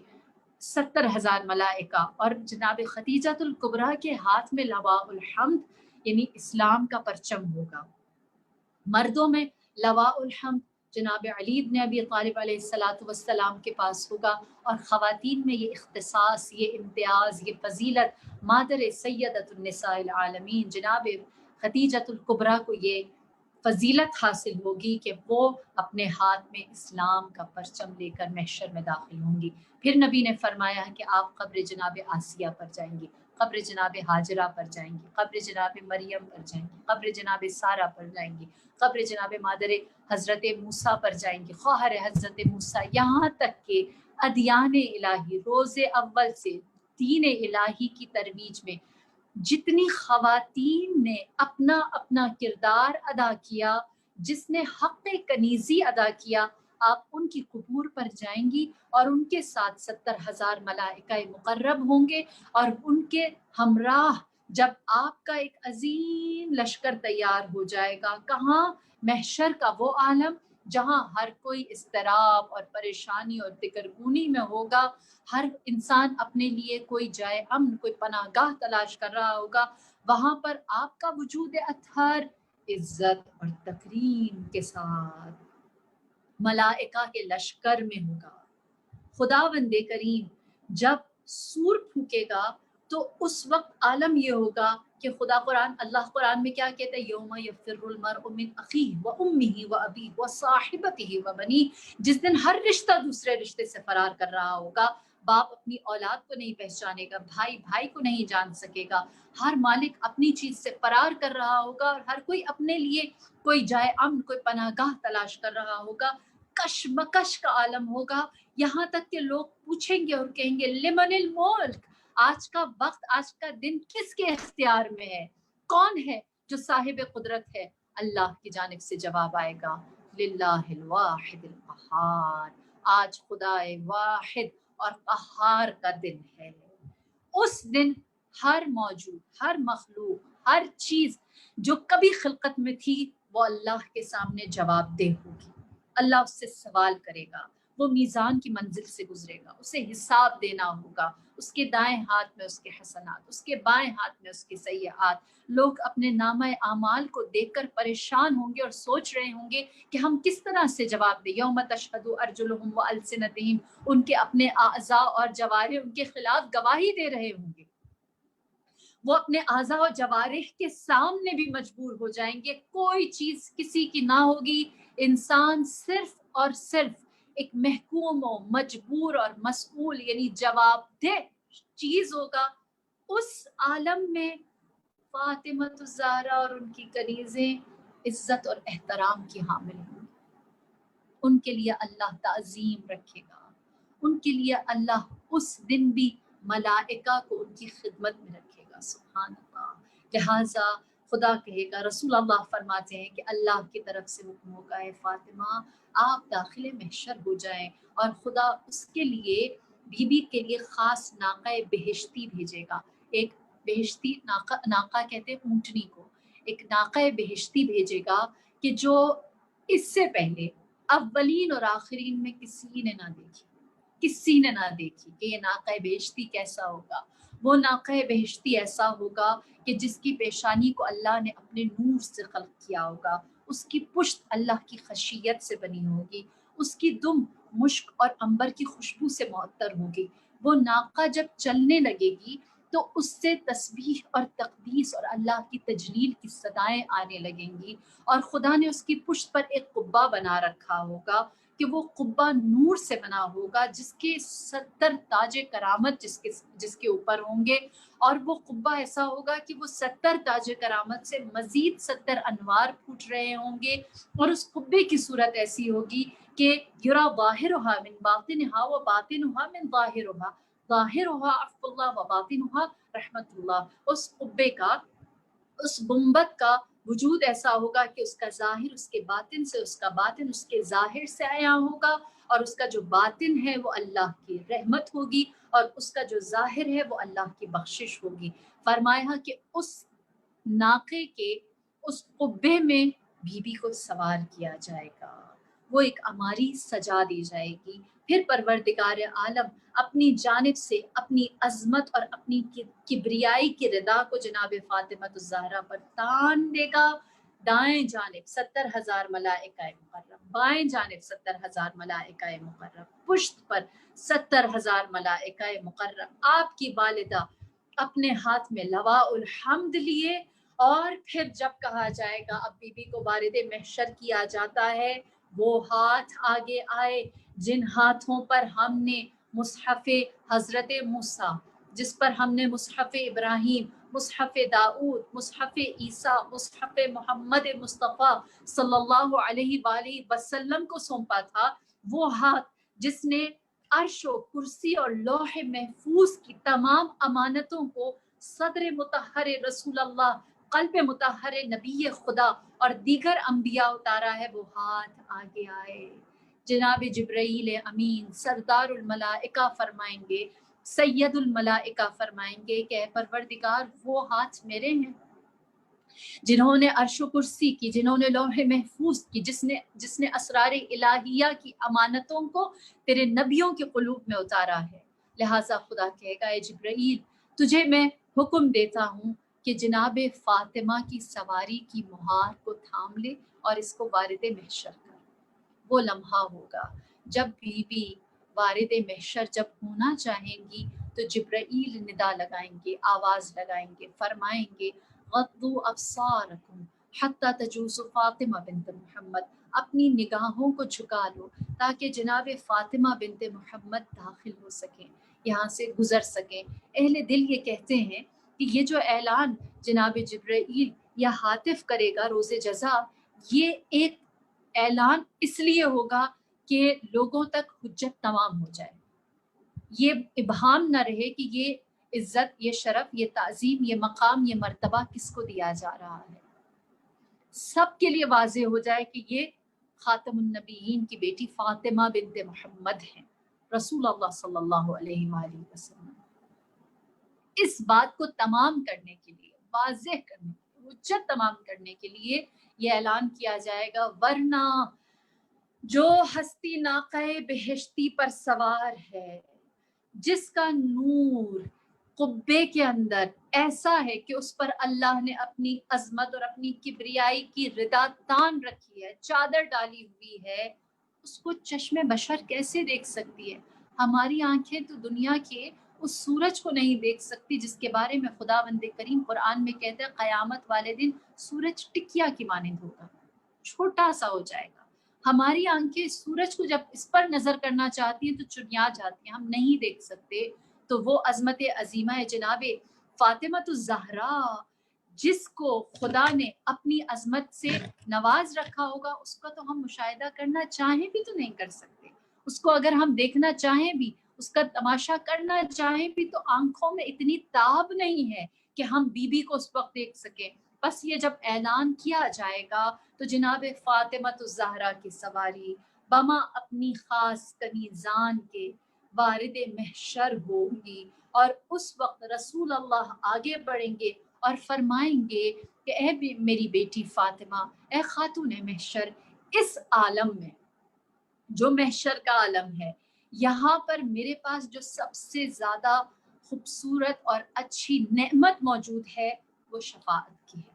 70,000 ملائکہ، اور جناب خدیجۃ الکبریٰ کے ہاتھ میں لواء الحمد یعنی اسلام کا پرچم ہوگا. مردوں میں لواء الحمد جناب علی بن ابی طالب علیہ السلام کے پاس ہوگا، اور خواتین میں یہ اختصاص، یہ امتیاز، یہ فضیلت مادر سیدۃ النساء العالمین جناب خدیجۃ الکبریٰ کو یہ فضیلت حاصل ہوگی کہ وہ اپنے ہاتھ میں اسلام کا پرچم لے کر محشر میں داخل ہوں گی. پھر نبی نے فرمایا ہے کہ آپ قبر جناب آسیہ پر جائیں گی، قبر جناب ہاجرہ پر جائیں گی، قبر جناب مریم پر جائیں گی، قبر جناب سارہ پر جائیں گی، قبر جناب مادر حضرت موسیٰ پر جائیں گی، خواہر حضرت موسیٰ، یہاں تک کہ ادیان الہی روز اول سے دین الہی کی ترویج میں جتنی خواتین نے اپنا اپنا کردار ادا کیا، جس نے حق کنیزی ادا کیا، آپ ان کی قبور پر جائیں گی، اور ان کے ساتھ 70,000 ملائکہ مقرب ہوں گے، اور ان کے ہمراہ جب آپ کا ایک عظیم لشکر تیار ہو جائے گا. کہاں؟ محشر کا وہ عالم جہاں ہر کوئی اضطراب اور پریشانی اور دگرگونی میں ہوگا. ہر انسان اپنے لیے کوئی جائے امن، کوئی پناہ گاہ تلاش کر رہا ہوگا. وہاں پر آپ کا وجود اطہر عزت اور تکریم کے ساتھ ملائکہ کے لشکر میں ہوگا. خداوند کریم جب سور پھونکے گا تو اس وقت عالم یہ ہوگا کہ اللہ قرآن میں کیا کہتا ہے، یوم یفر المرء من اخیہ و امہ و ابیہ و صاحبتہ و بنیہ، جس دن ہر رشتہ دوسرے رشتے سے فرار کر رہا ہوگا، باپ اپنی اولاد کو نہیں پہچانے گا، بھائی بھائی کو نہیں جان سکے گا، ہر مالک اپنی چیز سے فرار کر رہا ہوگا، اور ہر کوئی اپنے لیے کوئی جائے امن، کوئی پناہ گاہ تلاش کر رہا ہوگا، کشمکش کا عالم ہوگا، یہاں تک کہ لوگ پوچھیں گے اور کہیں گے لمن الملک، آج کا وقت، آج کا دن کس کے اختیار میں ہے، کون ہے جو صاحب قدرت ہے؟ اللہ کی جانب سے جواب آئے گا للہ الواحد القہار، آج خدا واحد اور قہار کا دن ہے۔ اس دن ہر موجود، ہر مخلوق، ہر چیز جو کبھی خلقت میں تھی وہ اللہ کے سامنے جواب دہ ہوگی، اللہ اس سے سوال کرے گا، وہ میزان کی منزل سے گزرے گا، اسے حساب دینا ہوگا، اس کے دائیں ہاتھ میں اس کے حسنات، اس کے بائیں ہاتھ میں اس کے سیئات، لوگ اپنے نامہ اعمال کو دیکھ کر پریشان ہوں گے اور سوچ رہے ہوں گے کہ ہم کس طرح سے جواب دیں، یوم تشہد ارجلہم والسنتہم، ان کے اپنے اعضاء اور جوارح ان کے خلاف گواہی دے رہے ہوں گے، وہ اپنے اعضاء و جوارح کے سامنے بھی مجبور ہو جائیں گے، کوئی چیز کسی کی نہ ہوگی، انسان صرف اور صرف ایک محکوم و مجبور اور مسئول یعنی جواب دہ چیز ہوگا۔ اس عالم میں فاطمہ الزہرا اور ان کی کنیزیں عزت اور احترام کی حامل ہوں، ان کے لیے اللہ تعظیم رکھے گا، ان کے لیے اللہ اس دن بھی ملائکہ کو ان کی خدمت میں رکھے گا، سبحان اللہ۔ لہٰذا خدا کہے گا، رسول اللہ فرماتے ہیں کہ اللہ کی طرف سے حکم ہوگا، اے فاطمہ آپ داخل محشر ہو جائیں، اور خدا اس کے لیے، بی بی کے لیے خاص ناقہ بہشتی بھیجے گا، ایک بہشتی ناقہ کہتے ہیں اونٹنی کو، ایک ناقہ بہشتی بھیجے گا کہ جو اس سے پہلے اولین اور آخرین میں کسی نے نہ دیکھی کہ یہ ناقہ بہشتی کیسا ہوگا۔ وہ ناقہ بہشتی ایسا ہوگا کہ جس کی پیشانی کو اللہ نے اپنے نور سے خلق کیا ہوگا، اس کی پشت اللہ کی خشیت سے بنی ہوگی، اس کی دم مشک اور عنبر کی خوشبو سے معطر ہوگی۔ وہ ناقہ جب چلنے لگے گی تو اس سے تسبیح اور تقدیس اور اللہ کی تجلیل کی صدائیں آنے لگیں گی، اور خدا نے اس کی پشت پر ایک قبہ بنا رکھا ہوگا کہ وہ قبہ نور سے بنا ہوگا، جس کے 70 تاج کرامت جس کے اوپر ہوں گے، اور وہ قبہ ایسا ہوگا کہ وہ 70 تاج کرامت سے مزید 70 انوار پھوٹ رہے ہوں گے، اور اس قبے کی صورت ایسی ہوگی کہ یرا ظاہرھا من باطنھا و باطنھا من ظاہرھا، ظاہرھا عفو اللہ و باطنھا رحمت اللہ۔ اس قبے کا، اس گنبد کا وجود ایسا ہوگا کہ اس کا ظاہر اس کے باطن سے، اس کا باطن اس کے ظاہر سے آیا ہوگا، اور اس کا جو باطن ہے وہ اللہ کی رحمت ہوگی، اور اس کا جو ظاہر ہے وہ اللہ کی بخشش ہوگی۔ فرمایا کہ اس ناقے کے اس قبے میں بی بی کو سوار کیا جائے گا، وہ ایک عماری سجا دی جائے گی، پھر پروردگار عالم اپنی جانب سے اپنی عظمت اور اپنی کبریائی کی رضا کو جناب فاطمہ الزہرا پر تان دے گا۔ دائیں جانب 70,000 ملائکہ مقرب، بائیں جانب 70,000 ملائکہ مقرب، پشت پر 70,000 ملائکہ مقرب، آپ کی والدہ اپنے ہاتھ میں لواء الحمد لیے، اور پھر جب کہا جائے گا اب بی بی کو وارد محشر کیا جاتا ہے، وہ ہاتھ آگے آئے جن ہاتھوں پر ہم نے مصحف حضرت موسیٰ، جس پر ہم نے مصحف ابراہیم، مصحف داؤد، مصحف عیسیٰ، مصحف محمد مصطفیٰ صلی اللہ علیہ وآلہ وسلم کو سونپا تھا، وہ ہاتھ جس نے عرش و کرسی اور لوح محفوظ کی تمام امانتوں کو صدر مطہر رسول اللہ، قلب مطہر نبی خدا اور دیگر انبیاء اتارا ہے، وہ ہاتھ آگے آئے۔ جناب جبرائیل امین سردار الملائکہ فرمائیں گے، سید الملائکہ فرمائیں گے کہ اے پروردگار وہ ہاتھ میرے ہیں جنہوں نے عرش و کرسی کی، جنہوں نے لوح محفوظ کی، جس نے اسرار الہیہ کی امانتوں کو تیرے نبیوں کے قلوب میں اتارا ہے۔ لہٰذا خدا کہے گا اے جبرائیل تجھے میں حکم دیتا ہوں کہ جناب فاطمہ کی سواری کی مہار کو تھام لے اور اس کو وارد محشر کر۔ وہ لمحہ ہوگا جب بی بی وارد محشر جب ہونا چاہیں گی تو جبرائیل ندا لگائیں گے، آواز لگائیں گے، فرمائیں گے غضوا ابصارکم حتی تجوز فاطمہ بنت محمد، اپنی نگاہوں کو جھکا لو تاکہ جناب فاطمہ بنت محمد داخل ہو سکیں، یہاں سے گزر سکیں۔ اہل دل یہ کہتے ہیں کہ یہ جو اعلان جناب جبرائیل یا ہاتف کرے گا روز جزا، یہ ایک اعلان اس لیے ہوگا کہ لوگوں تک حجت تمام ہو جائے، یہ ابہام نہ رہے کہ یہ عزت، یہ شرف، یہ تعظیم، یہ مقام، یہ مرتبہ کس کو دیا جا رہا ہے، سب کے لیے واضح ہو جائے کہ یہ خاتم النبیین کی بیٹی فاطمہ بنت محمد ہیں، رسول اللہ صلی اللہ علیہ وآلہ وسلم۔ اس بات کو تمام کرنے کے لیے، واضح کرنے، حجت تمام کرنے کے لیے یہ اعلان کیا جائے گا، ورنہ جو ہستی ناقہ بہشتی پر سوار ہے، جس کا نور قبے کے اندر ایسا ہے کہ اس پر اللہ نے اپنی عظمت اور اپنی کبریائی کی ردا تان رکھی ہے، چادر ڈالی ہوئی ہے، اس کو چشم بشر کیسے دیکھ سکتی ہے؟ ہماری آنکھیں تو دنیا کے اس سورج کو نہیں دیکھ سکتی جس کے بارے میں خداوند کریم قرآن میں کہتا ہے قیامت والے دن سورج ٹکیا کی مانند ہوگا، چھوٹا سا ہو جائے گا۔ ہماری آنکھیں سورج کو جب اس پر نظر کرنا چاہتی ہیں تو چنیا جاتی ہیں، ہم نہیں دیکھ سکتے۔ تو وہ عظمت عظیمہ ہے جناب فاطمۃ الزہرا، جس کو خدا نے اپنی عظمت سے نواز رکھا ہوگا، اس کا تو ہم مشاہدہ کرنا چاہیں بھی تو نہیں کر سکتے، اس کو اگر ہم دیکھنا چاہیں بھی، اس کا تماشا کرنا چاہیں بھی تو آنکھوں میں اتنی تاب نہیں ہے کہ ہم بی بی کو اس وقت دیکھ سکیں۔ بس یہ جب اعلان کیا جائے گا تو جناب فاطمۃ الزہرا کی سواری بما اپنی خاص کنیزان کے وارد محشر ہوگی، اور اس وقت رسول اللہ آگے بڑھیں گے اور فرمائیں گے کہ اے میری بیٹی فاطمہ، اے خاتون محشر، اس عالم میں جو محشر کا عالم ہے، یہاں پر میرے پاس جو سب سے زیادہ خوبصورت اور اچھی نعمت موجود ہے وہ شفاعت کی ہے،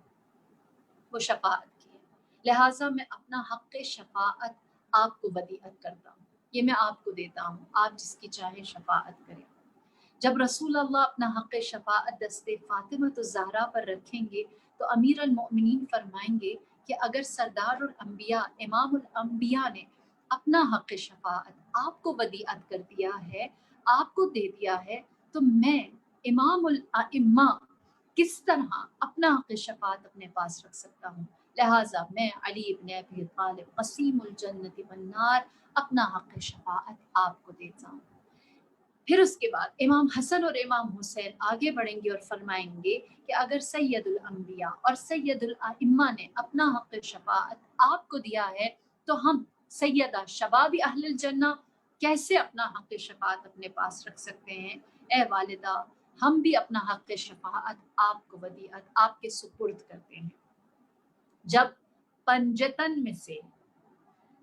وہ شفاعت کی ہے، لہٰذا میں اپنا حق شفاعت آپ کو ودیعت کرتا ہوں، یہ میں آپ کو دیتا ہوں، آپ جس کی چاہے شفاعت کریں۔ جب رسول اللہ اپنا حق شفاعت دست فاطمۃ الزہرا پر رکھیں گے تو امیر المؤمنین فرمائیں گے کہ اگر سردار الانبیاء امام الانبیاء نے اپنا حق شفاعت آپ کو ودیعت کر دیا ہے، آپ کو دے دیا ہے، تو میں امام الائمہ کس طرح اپنا حق شفاعت اپنے پاس رکھ سکتا ہوں؟ لہٰذا میں علی ابن ابی طالب قسیم الجنت والنار اپنا حق شفاعت آپ کو دیتا ہوں۔ پھر اس کے بعد امام حسن اور امام حسین آگے بڑھیں گے اور فرمائیں گے کہ اگر سید الانبیاء اور سید الائمہ نے اپنا حق شفاعت آپ کو دیا ہے تو ہم سیدہ شباب اہل الجنہ کیسے اپنا حق شفاعت اپنے پاس رکھ سکتے ہیں؟ اے والدہ، ہم بھی اپنا حق شفاعت آپ کو ودیعت، آپ کے سپرد کرتے ہیں۔ جب پنجتن میں سے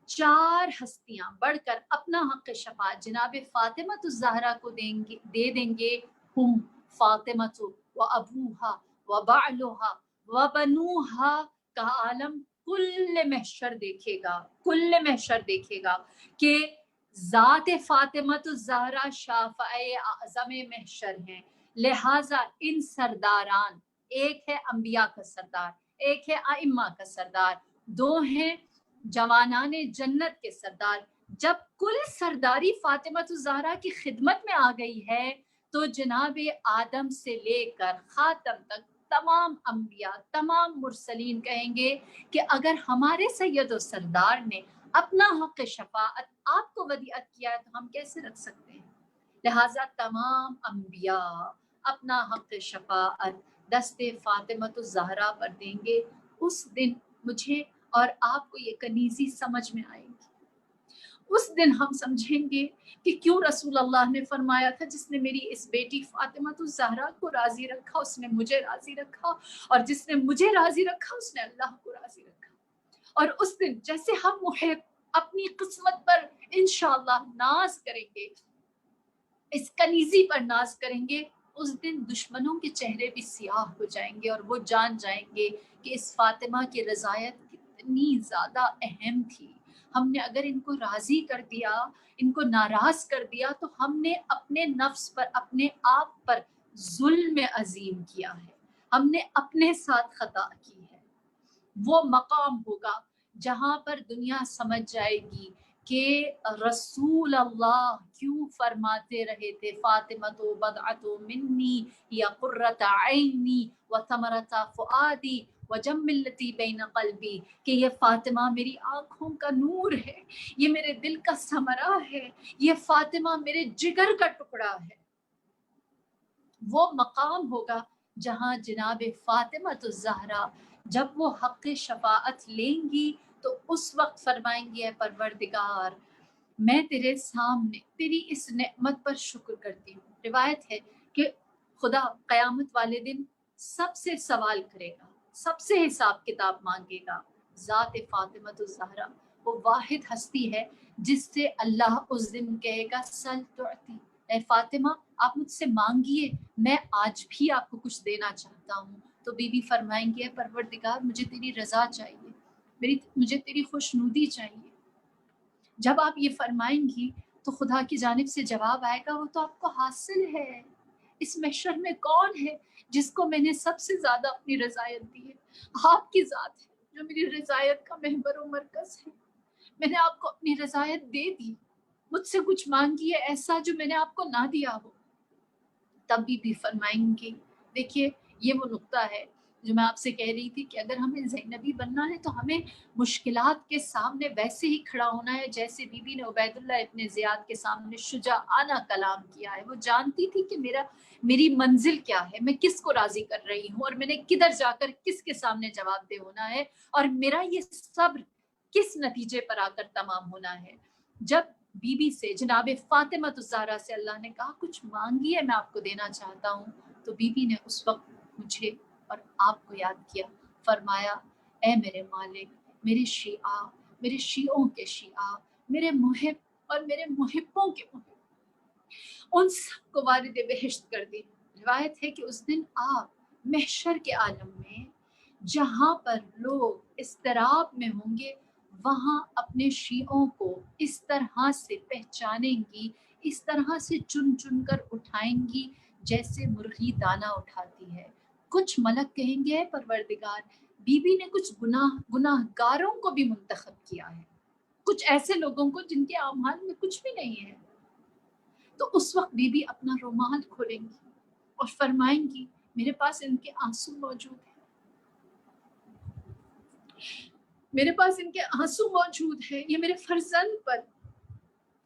4 ہستیاں بڑھ کر اپنا حق شفاعت جناب فاطمۃ الزہرا کو دے دیں گے، ہم فاطمۃ و ابوہا و بعلہا و بنوہا کا عالم کل محشر دیکھے گا، کل محشر دیکھے گا کہ ذات فاطمۃ الزہرا شافع اعظم محشر ہیں، لہٰذا ان سرداران، ایک ہے انبیاء کا سردار، ایک ہے ائمہ کا سردار، 2 ہیں جوانان جنت کے سردار، جب کل سرداری فاطمۃ الزہرا کی خدمت میں آ گئی ہے تو جناب آدم سے لے کر خاتم تک تمام انبیاء، تمام مرسلین کہیں گے کہ اگر ہمارے سید و سردار نے اپنا حق شفاعت آپ کو ودیعت کیا ہے تو ہم کیسے رکھ سکتے ہیں؟ لہٰذا تمام انبیاء اپنا حق شفاعت دست فاطمۃ الزہرا پر دیں گے۔ اس دن مجھے اور آپ کو یہ کنیزی سمجھ میں آئے گی، اس دن ہم سمجھیں گے کہ کیوں رسول اللہ نے فرمایا تھا جس نے میری اس بیٹی فاطمۃ الزہرا کو راضی رکھا اس نے مجھے راضی رکھا، اور جس نے مجھے راضی رکھا اس نے اللہ کو راضی رکھا۔ اور اس دن جیسے ہم محب اپنی قسمت پر انشاءاللہ ناز کریں گے، اس کنیزی پر ناز کریں گے، اس دن دشمنوں کے چہرے بھی سیاہ ہو جائیں گے اور وہ جان جائیں گے کہ اس فاطمہ کی رضایت کتنی زیادہ اہم تھی۔ ہم نے اگر ان کو راضی کر دیا، ان کو ناراض کر دیا، تو ہم نے اپنے نفس پر، اپنے آپ پر ظلم عظیم کیا ہے، ہم نے اپنے ساتھ خطا کی ہے۔ وہ مقام ہوگا جہاں پر دنیا سمجھ جائے گی کہ رسول اللہ کیوں فرماتے رہے تھے فاطمہ تو بضعۃ منی یا قرۃ عینی و ثمرۃ فؤادی وجم التی بین قلبی، کہ یہ فاطمہ میری آنکھوں کا نور ہے، یہ میرے دل کا ثمرہ ہے، یہ فاطمہ میرے جگر کا ٹکڑا ہے۔ وہ مقام ہوگا جہاں جناب فاطمہ الزہرا جب وہ حق شفاعت لیں گی تو اس وقت فرمائیں گی اے پروردگار میں تیرے سامنے تیری اس نعمت پر شکر کرتی ہوں۔ روایت ہے کہ خدا قیامت والے دن سب سے سوال کرے گا، سب سے حساب کتاب مانگے گا۔ ذات فاطمہ الزہرا وہ واحد ہستی ہے جس سے اللہ اس دن کہے گا سل تعطی، اے فاطمہ آپ مجھ سے مانگیے، میں آج بھی آپ کو کچھ دینا چاہتا ہوں۔ تو بی بی فرمائیں گے اے پروردگار مجھے تیری رضا چاہیے، مجھے تیری خوشنودی چاہیے۔ جب آپ یہ فرمائیں گی تو خدا کی جانب سے جواب آئے گا وہ تو آپ کو حاصل ہے۔ اس محشر میں کون ہے جس کو میں نے سب سے زیادہ اپنی رضایت دی ہے؟ آپ کی ذات ہے جو میری رضایت کا محور و مرکز ہے۔ میں نے آپ کو اپنی رضایت دے دی، مجھ سے کچھ مانگیے ایسا جو میں نے آپ کو نہ دیا ہو۔ تب بھی فرمائیں گی، دیکھیے یہ وہ نقطہ ہے جو میں آپ سے کہہ رہی تھی کہ اگر ہمیں زینبی بننا ہے تو ہمیں مشکلات کے سامنے ویسے ہی کھڑا ہونا ہے جیسے بی بی نے عبید اللہ ابن زیاد کے سامنے شجاعانہ کلام کیا ہے۔ وہ جانتی تھی کہ میری منزل کیا ہے، میں کس کو راضی کر رہی ہوں اور میں نے کدھر جا کر کس کے سامنے جواب دہ ہونا ہے، اور میرا یہ صبر کس نتیجے پر آ کر تمام ہونا ہے۔ جب بی بی سے جناب فاطمہ الزہرا سے اللہ نے کہا کچھ مانگیے میں آپ کو دینا چاہتا ہوں، تو بی بی نے اس وقت مجھے اور آپ کو یاد کیا، فرمایا اے میرے مالک، میرے شیعہ، میرے شیعوں کے شیعہ، میرے محب اور میرے محبوں کے محب، ان سب کو وارد بہشت کر دی۔ روایت ہے کہ اس دن آپ محشر کے عالم میں جہاں پر لوگ اضطراب میں ہوں گے وہاں اپنے شیعوں کو اس طرح سے پہچانیں گی، اس طرح سے چن چن کر اٹھائیں گی جیسے مرغی دانہ اٹھاتی ہے۔ کچھ ملک کہیں گے پروردگار بی بی نے کچھ گناہ گاروں کو بھی منتخب کیا ہے، کچھ ایسے لوگوں کو جن کے اعمال میں کچھ بھی نہیں ہے۔ تو اس وقت بی بی اپنا رومال کھولیں گی اور فرمائیں گی میرے پاس ان کے آنسو موجود ہیں، میرے پاس ان کے آنسو موجود ہیں، یہ میرے فرزند پر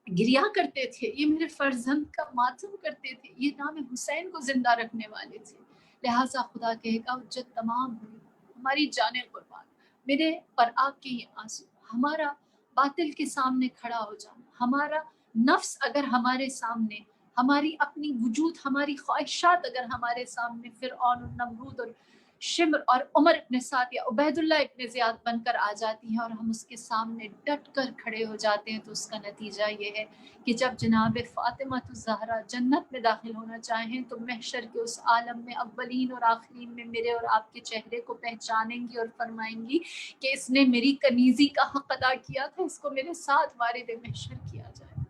گریا کرتے تھے، یہ میرے فرزند کا ماتم کرتے تھے، یہ نام حسین کو زندہ رکھنے والے تھے، لہٰذا خدا کہے گا حجت تمام ہوئی، ہماری جانیں قربان، میرے اور آپ کے یہ آنسو، ہمارا باطل کے سامنے کھڑا ہو جانا، ہمارا نفس اگر ہمارے سامنے، ہماری اپنی وجود، ہماری خواہشات اگر ہمارے سامنے فرعون اور نمرود اور شمر اور عمر ابن سعد یا عبید اللہ ابن زیاد بن کر آ جاتی ہیں اور ہم اس کے سامنے ڈٹ کر کھڑے ہو جاتے ہیں، تو اس کا نتیجہ یہ ہے کہ جب جناب فاطمہ الزہرا جنت میں داخل ہونا چاہیں تو محشر کے اس عالم میں اولین اور آخرین میں میرے اور آپ کے چہرے کو پہچانیں گی اور فرمائیں گی کہ اس نے میری کنیزی کا حق ادا کیا تھا، اس کو میرے ساتھ وارد محشر کیا جائے،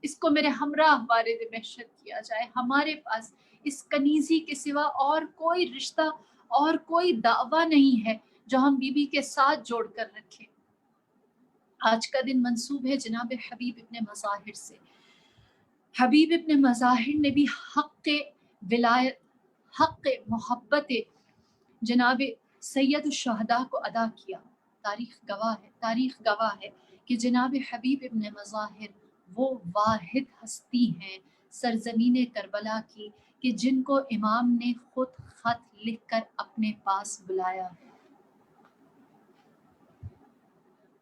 اس کو میرے ہمراہ وارد محشر کیا جائے۔ ہمارے پاس اس کنیزی کے سوا اور کوئی رشتہ اور کوئی دعویٰ نہیں ہے جو ہم بی بی کے ساتھ جوڑ کر رکھیں۔ آج کا دن منسوب ہے جناب حبیب ابن مظاہر سے۔ حبیب ابن مظاہر نے بھی حق ولایت، حق محبت جناب سید الشہداء کو ادا کیا۔ تاریخ گواہ ہے کہ جناب حبیب ابن مظاہر وہ واحد ہستی ہیں سرزمین کربلا کی کہ جن کو امام نے خود خط لکھ کر اپنے پاس بلایا ہے۔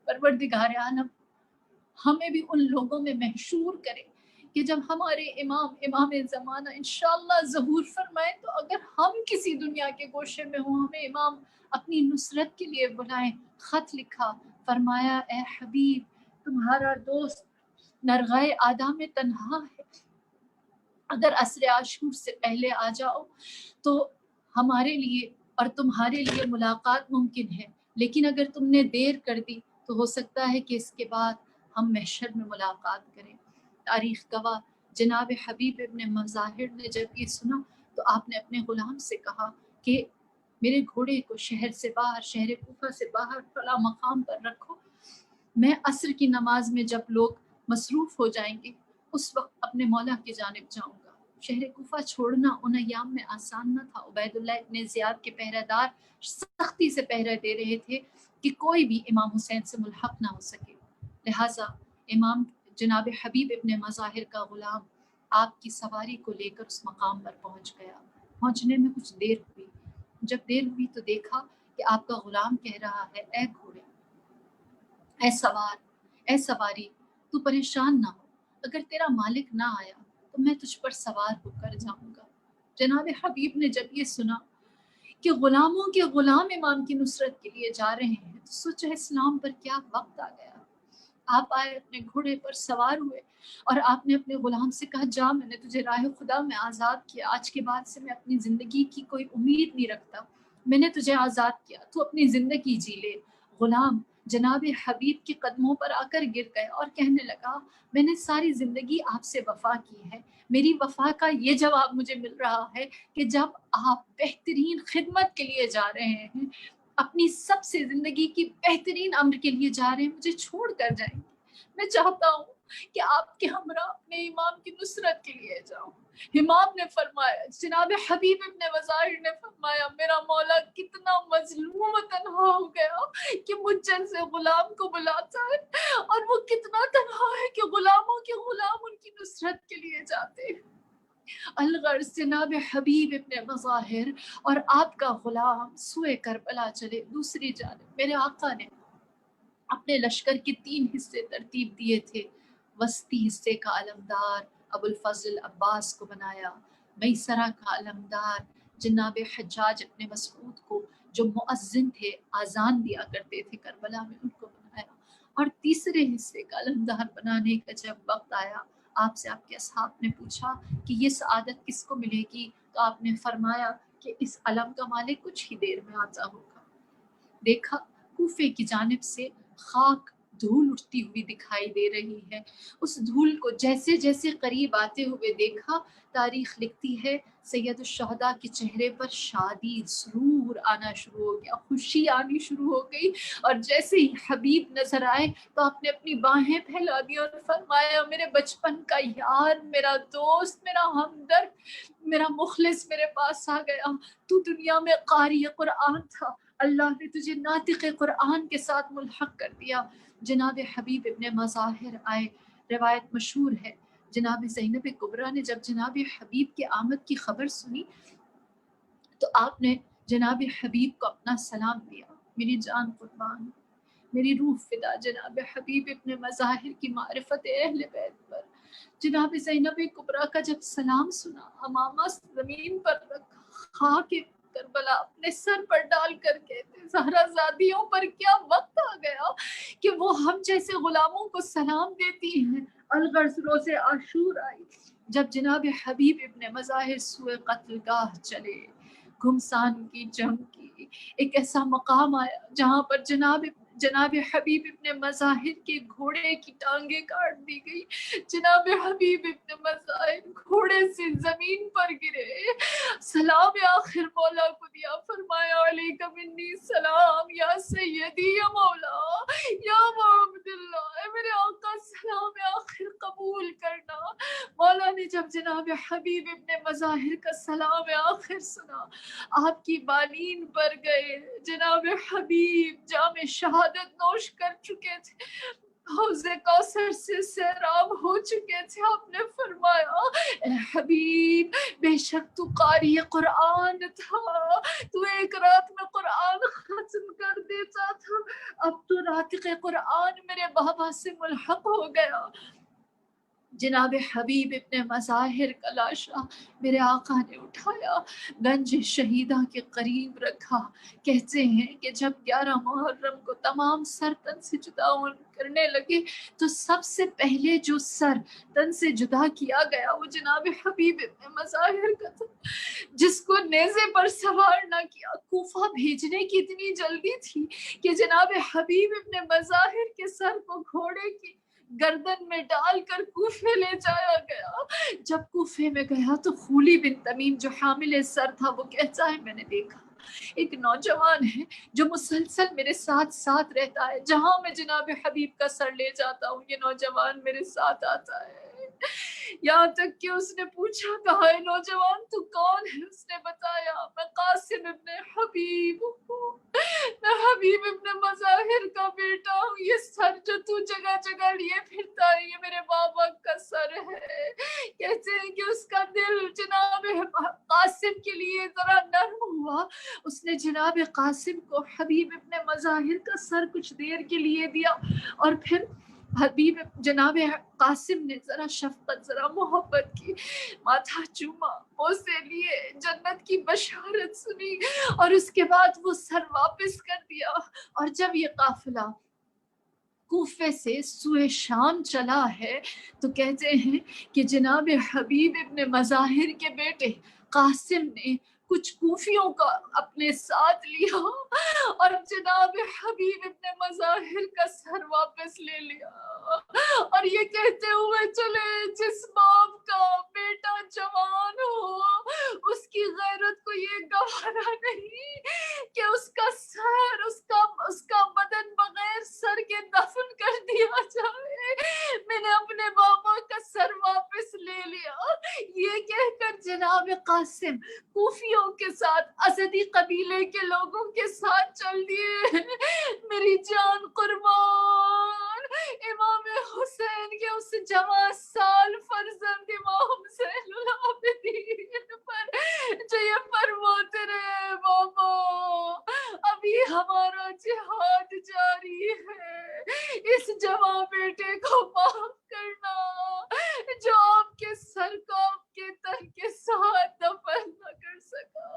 پروردگار عالم ہمیں بھی ان لوگوں میں محشور کرے کہ جب ہمارے امام زمانہ انشاءاللہ ظہور فرمائے تو اگر ہم کسی دنیا کے گوشے میں ہوں ہمیں امام اپنی نصرت کے لیے بلائیں۔ خط لکھا، فرمایا اے حبیب تمہارا دوست نرغائے آدم میں تنہا ہے، اگر عصر عاشور سے پہلے آ جاؤ تو ہمارے لیے اور تمہارے لیے ملاقات ممکن ہے، لیکن اگر تم نے دیر کر دی تو ہو سکتا ہے کہ اس کے بعد ہم محشر میں ملاقات کریں۔ تاریخ گواہ جناب حبیب ابن مظاہر نے جب یہ سنا تو آپ نے اپنے غلام سے کہا کہ میرے گھوڑے کو شہر سے باہر، شہر کوفہ سے باہر فلاں مقام پر رکھو، میں عصر کی نماز میں جب لوگ مصروف ہو جائیں گے اس وقت اپنے مولا کی جانب جاؤں گا۔ شہر کوفہ چھوڑنا ان ایام میں آسان نہ تھا۔ عبید اللہ ابن زیاد کے پہرہ دار سختی سے پہرہ دے رہے تھے کہ کوئی بھی امام حسین سے ملحق نہ ہو سکے، لہٰذا امام جناب حبیب ابن مظاہر کا غلام آپ کی سواری کو لے کر اس مقام پر پہنچ گیا۔ پہنچنے میں کچھ دیر ہوئی، جب دیر ہوئی تو دیکھا کہ آپ کا غلام کہہ رہا ہے اے گھوڑے، اے سوار، اے سواری، تو پریشان نہ ہو، اگر تیرا مالک نہ آیا تو میں تجھ پر سوار ہو کر جاؤں گا۔ جناب حبیب نے جب یہ سنا کہ غلاموں کے غلام امام کی نصرت کے لیے جا رہے ہیں تو سوچا اسلام پر کیا وقت آ گیا۔ آپ آئے، اپنے گھوڑے پر سوار ہوئے اور آپ نے اپنے غلام سے کہا جا، میں نے تجھے راہ خدا میں آزاد کیا، آج کے بعد سے میں اپنی زندگی کی کوئی امید نہیں رکھتا، میں نے تجھے آزاد کیا، تو اپنی زندگی جی لے۔ غلام جناب حبیب کے قدموں پر آ کر گر گئے اور کہنے لگا میں نے ساری زندگی آپ سے وفا کی ہے، میری وفا کا یہ جواب مجھے مل رہا ہے کہ جب آپ بہترین خدمت کے لیے جا رہے ہیں، اپنی سب سے زندگی کی بہترین امر کے لیے جا رہے ہیں، مجھے چھوڑ کر جائیں گے۔ میں چاہتا ہوں کہ آپ کے ہمراہ اپنے امام کی نصرت کے لیے جاؤں۔ امام نے فرمایا، جناب حبیب ابن مظاہر نے فرمایا میرا مولا کتنا مظلوم و تنہا ہو گیا کہ مجھ جیسے غلام کو بلاتا ہے، اور وہ کتنا تنہا ہے کہ غلاموں کے غلام ان کی نصرت کے لیے جاتے ہیں۔ الغرض جناب حبیب ابن مظاہر اور آپ کا غلام سوئے کربلا چلے۔ دوسری جانب میرے آقا نے اپنے لشکر کے 3 حصے ترتیب دیے تھے۔ وسطی حصے کا علمدار ابو الفضل عباس کو بنایا، میسرہ کا علمدار جناب حجاج ابن مسعود کو جو مؤذن تھے، آذان دیا کرتے تھے کربلا میں، ان کو بنایا، اور تیسرے حصے کا علمدار بنانے کا جب وقت آیا آپ سے آپ کے اصحاب نے پوچھا کہ یہ سعادت کس کو ملے گی، تو آپ نے فرمایا کہ اس علم کا مالک کچھ ہی دیر میں آتا ہوگا۔ دیکھا کوفے کی جانب سے خاک دھول اٹھتی ہوئی دکھائی دے رہی ہے، اس دھول کو جیسے جیسے قریب آتے ہوئے دیکھا، تاریخ لکھتی ہے سید الشہداء کے چہرے پر شادی، سرور آنا شروع ہو گیا، خوشی آنی شروع ہو گئی، اور جیسے ہی حبیب نظر آئے تو آپ نے اپنی باہیں پھیلا دی اور فرمایا میرے بچپن کا یار، میرا دوست، میرا ہمدرد، میرا مخلص میرے پاس آ گیا۔ تو دنیا میں قاری قرآن تھا، اللہ نے تجھے ناطق قرآن کے ساتھ ملحق کر دیا۔ جناب حبیب ابن مظاہر آئے، روایت مشہور ہے جناب زینب کبریٰ نے جب جناب حبیب کے آمد کی خبر سنی تو آپ نے جناب حبیب کو اپنا سلام دیا۔ میری جان قربان، میری روح فدا جناب حبیب ابن مظاہر کی معرفت اہل بیت پر۔ جناب زینب کبریٰ کا جب سلام سنا، امامہ زمین پر رکھا، خاک کربلا اپنے سر پر ڈال کر کہتے زہرا زادیوں پر کیا وقت آ گیا کہ وہ ہم جیسے غلاموں کو سلام دیتی ہیں۔ الغرض روز عاشور آئی، جب جناب حبیب ابن مظاہر سوئے قتل گاہ چلے، گھمسان کی جنگ کی، ایک ایسا مقام آیا جہاں پر جناب حبیب ابن مظاہر کے گھوڑے کی ٹانگیں کاٹ دی گئی۔ جناب حبیب ابن مظاہر گھوڑے سے زمین پر گرے، سلام آخر مولا کو دیا، فرمایا علیک منی سلام یا سیدی یا مولا یا عبداللہ، اے میرے آقا سلام آخر قبول کرنا۔ مولا نے جب جناب حبیب ابن مظاہر کا سلام آخر سنا، آپ کی بالین پر گئے، جناب حبیب جام شہادت نوش کر چکے تھے، حوض کوثر سے سیراب ہو چکے تھے۔ آپ نے فرمایا اے حبیب، بے شک تو قاری قرآن تھا، تو ایک رات میں قرآن ختم کر دیتا تھا، اب تو ناطق قرآن میرے بابا سے ملحق ہو گیا۔ جناب حبیب ابن مظاہر کا لاشا میرے آقا نے اٹھایا، گنج شہیدہ کے قریب رکھا۔ کہتے ہیں کہ جب 11 محرم کو تمام سر تن سے جدا کرنے لگے تو سب سے پہلے جو سر تن سے جدا کیا گیا وہ جناب حبیب ابن مظاہر کا تھا، جس کو نیزے پر سوار نہ کیا۔ کوفہ بھیجنے کی اتنی جلدی تھی کہ جناب حبیب ابن مظاہر کے سر کو گھوڑے کی گردن میں ڈال کر کوفے لے جایا گیا۔ جب کوفے میں گیا تو خولی بن تمیم جو حامل سر تھا وہ کہتا ہے میں نے دیکھا ایک نوجوان ہے جو مسلسل میرے ساتھ ساتھ رہتا ہے، جہاں میں جناب حبیب کا سر لے جاتا ہوں یہ نوجوان میرے ساتھ آتا ہے۔ یہاں تک کہ اس نے پوچھا کہا ہے نوجوان تو کون ہے؟ اس نے بتایا میں قاسم ابن حبیب ہوں، میں حبیب ابن مظاہر کا بیٹا ہوں، یہ سر جو تو جگہ جگہ لیے پھرتا ہے یہ میرے بابا کا سر ہے۔ کہتے ہیں کہ اس کا دل جناب قاسم کے لیے ذرا نرم ہوا، اس نے جناب قاسم کو حبیب ابن مظاہر کا سر کچھ دیر کے لیے دیا، اور پھر حبیب جناب قاسم نے ذرا شفقت ذرا محبت کی، ماتھا چوما، بوسے لیے، جنت کی بشارت سنی، اور اس کے بعد وہ سر واپس کر دیا۔ اور جب یہ قافلہ کوفے سے سوئے شام چلا ہے تو کہتے ہیں کہ جناب حبیب ابن مظاہر کے بیٹے قاسم نے کچھ کوفیوں کا اپنے ساتھ لیا اور جناب حبیب ابن مظاہر کا سر واپس لے لیا، اور یہ کہتے ہوئے چلے جس باپ کا بیٹا جوان ہو اس کی غیرت کو یہ گوارا نہیں کہ اس کا سر اس کا بدن بغیر سر کے دفن کر دیا جائے۔ میں نے اپنے بابا کا سر واپس لے لیا، یہ کہہ کر جناب قاسم کوفیوں کے ساتھ اسدی قبیلے کے لوگوں کے ساتھ چل دیے۔ میری جان قربان امام حسین کے اس جوان سال فرزند امام زین العابدین پر جو یہ فرماتے رہے بابا ابھی ہمارا جہاد جاری ہے، اس جوان بیٹے کو معاف کرنا جو آپ کے سر کو آپ کے تن کے ساتھ دفن نہ کر سکا۔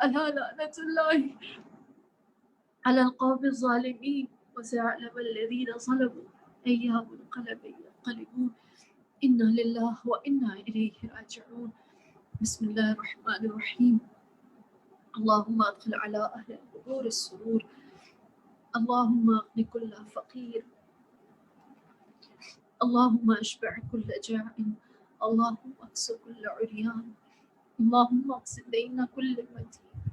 اللہ لعنت اللہ علی القوم الظالمین وسيعلم الذين ظلموا أي منقلب ينقلبون إنا لله وإنا إليه راجعون۔ بسم الله الرحمن الرحيم۔ اللهم أدخل على أهل القبور السرور، اللهم أغن كل فقير، اللهم أشبع كل جائع، اللهم أكس كل عريان، اللهم اقسم دين كل مدين،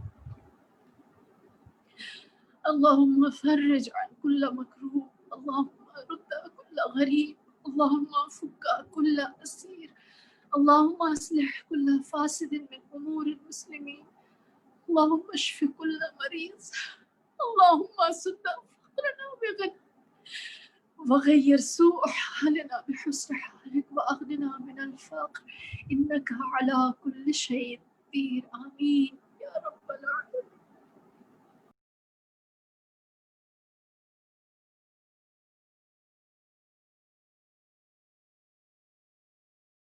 اللهم فرج عن كل مكروب، اللهم رد كل غريب، اللهم فك كل أسير، اللهم أصلح كل فاسد من أمور المسلمين، اللهم اشف كل مريض، اللهم سد فقرنا بغنى وغير سوء حالنا بحسن حالك وأغننا من الفقر إنك على كل شيء قدير، آمين يا رب العالمين۔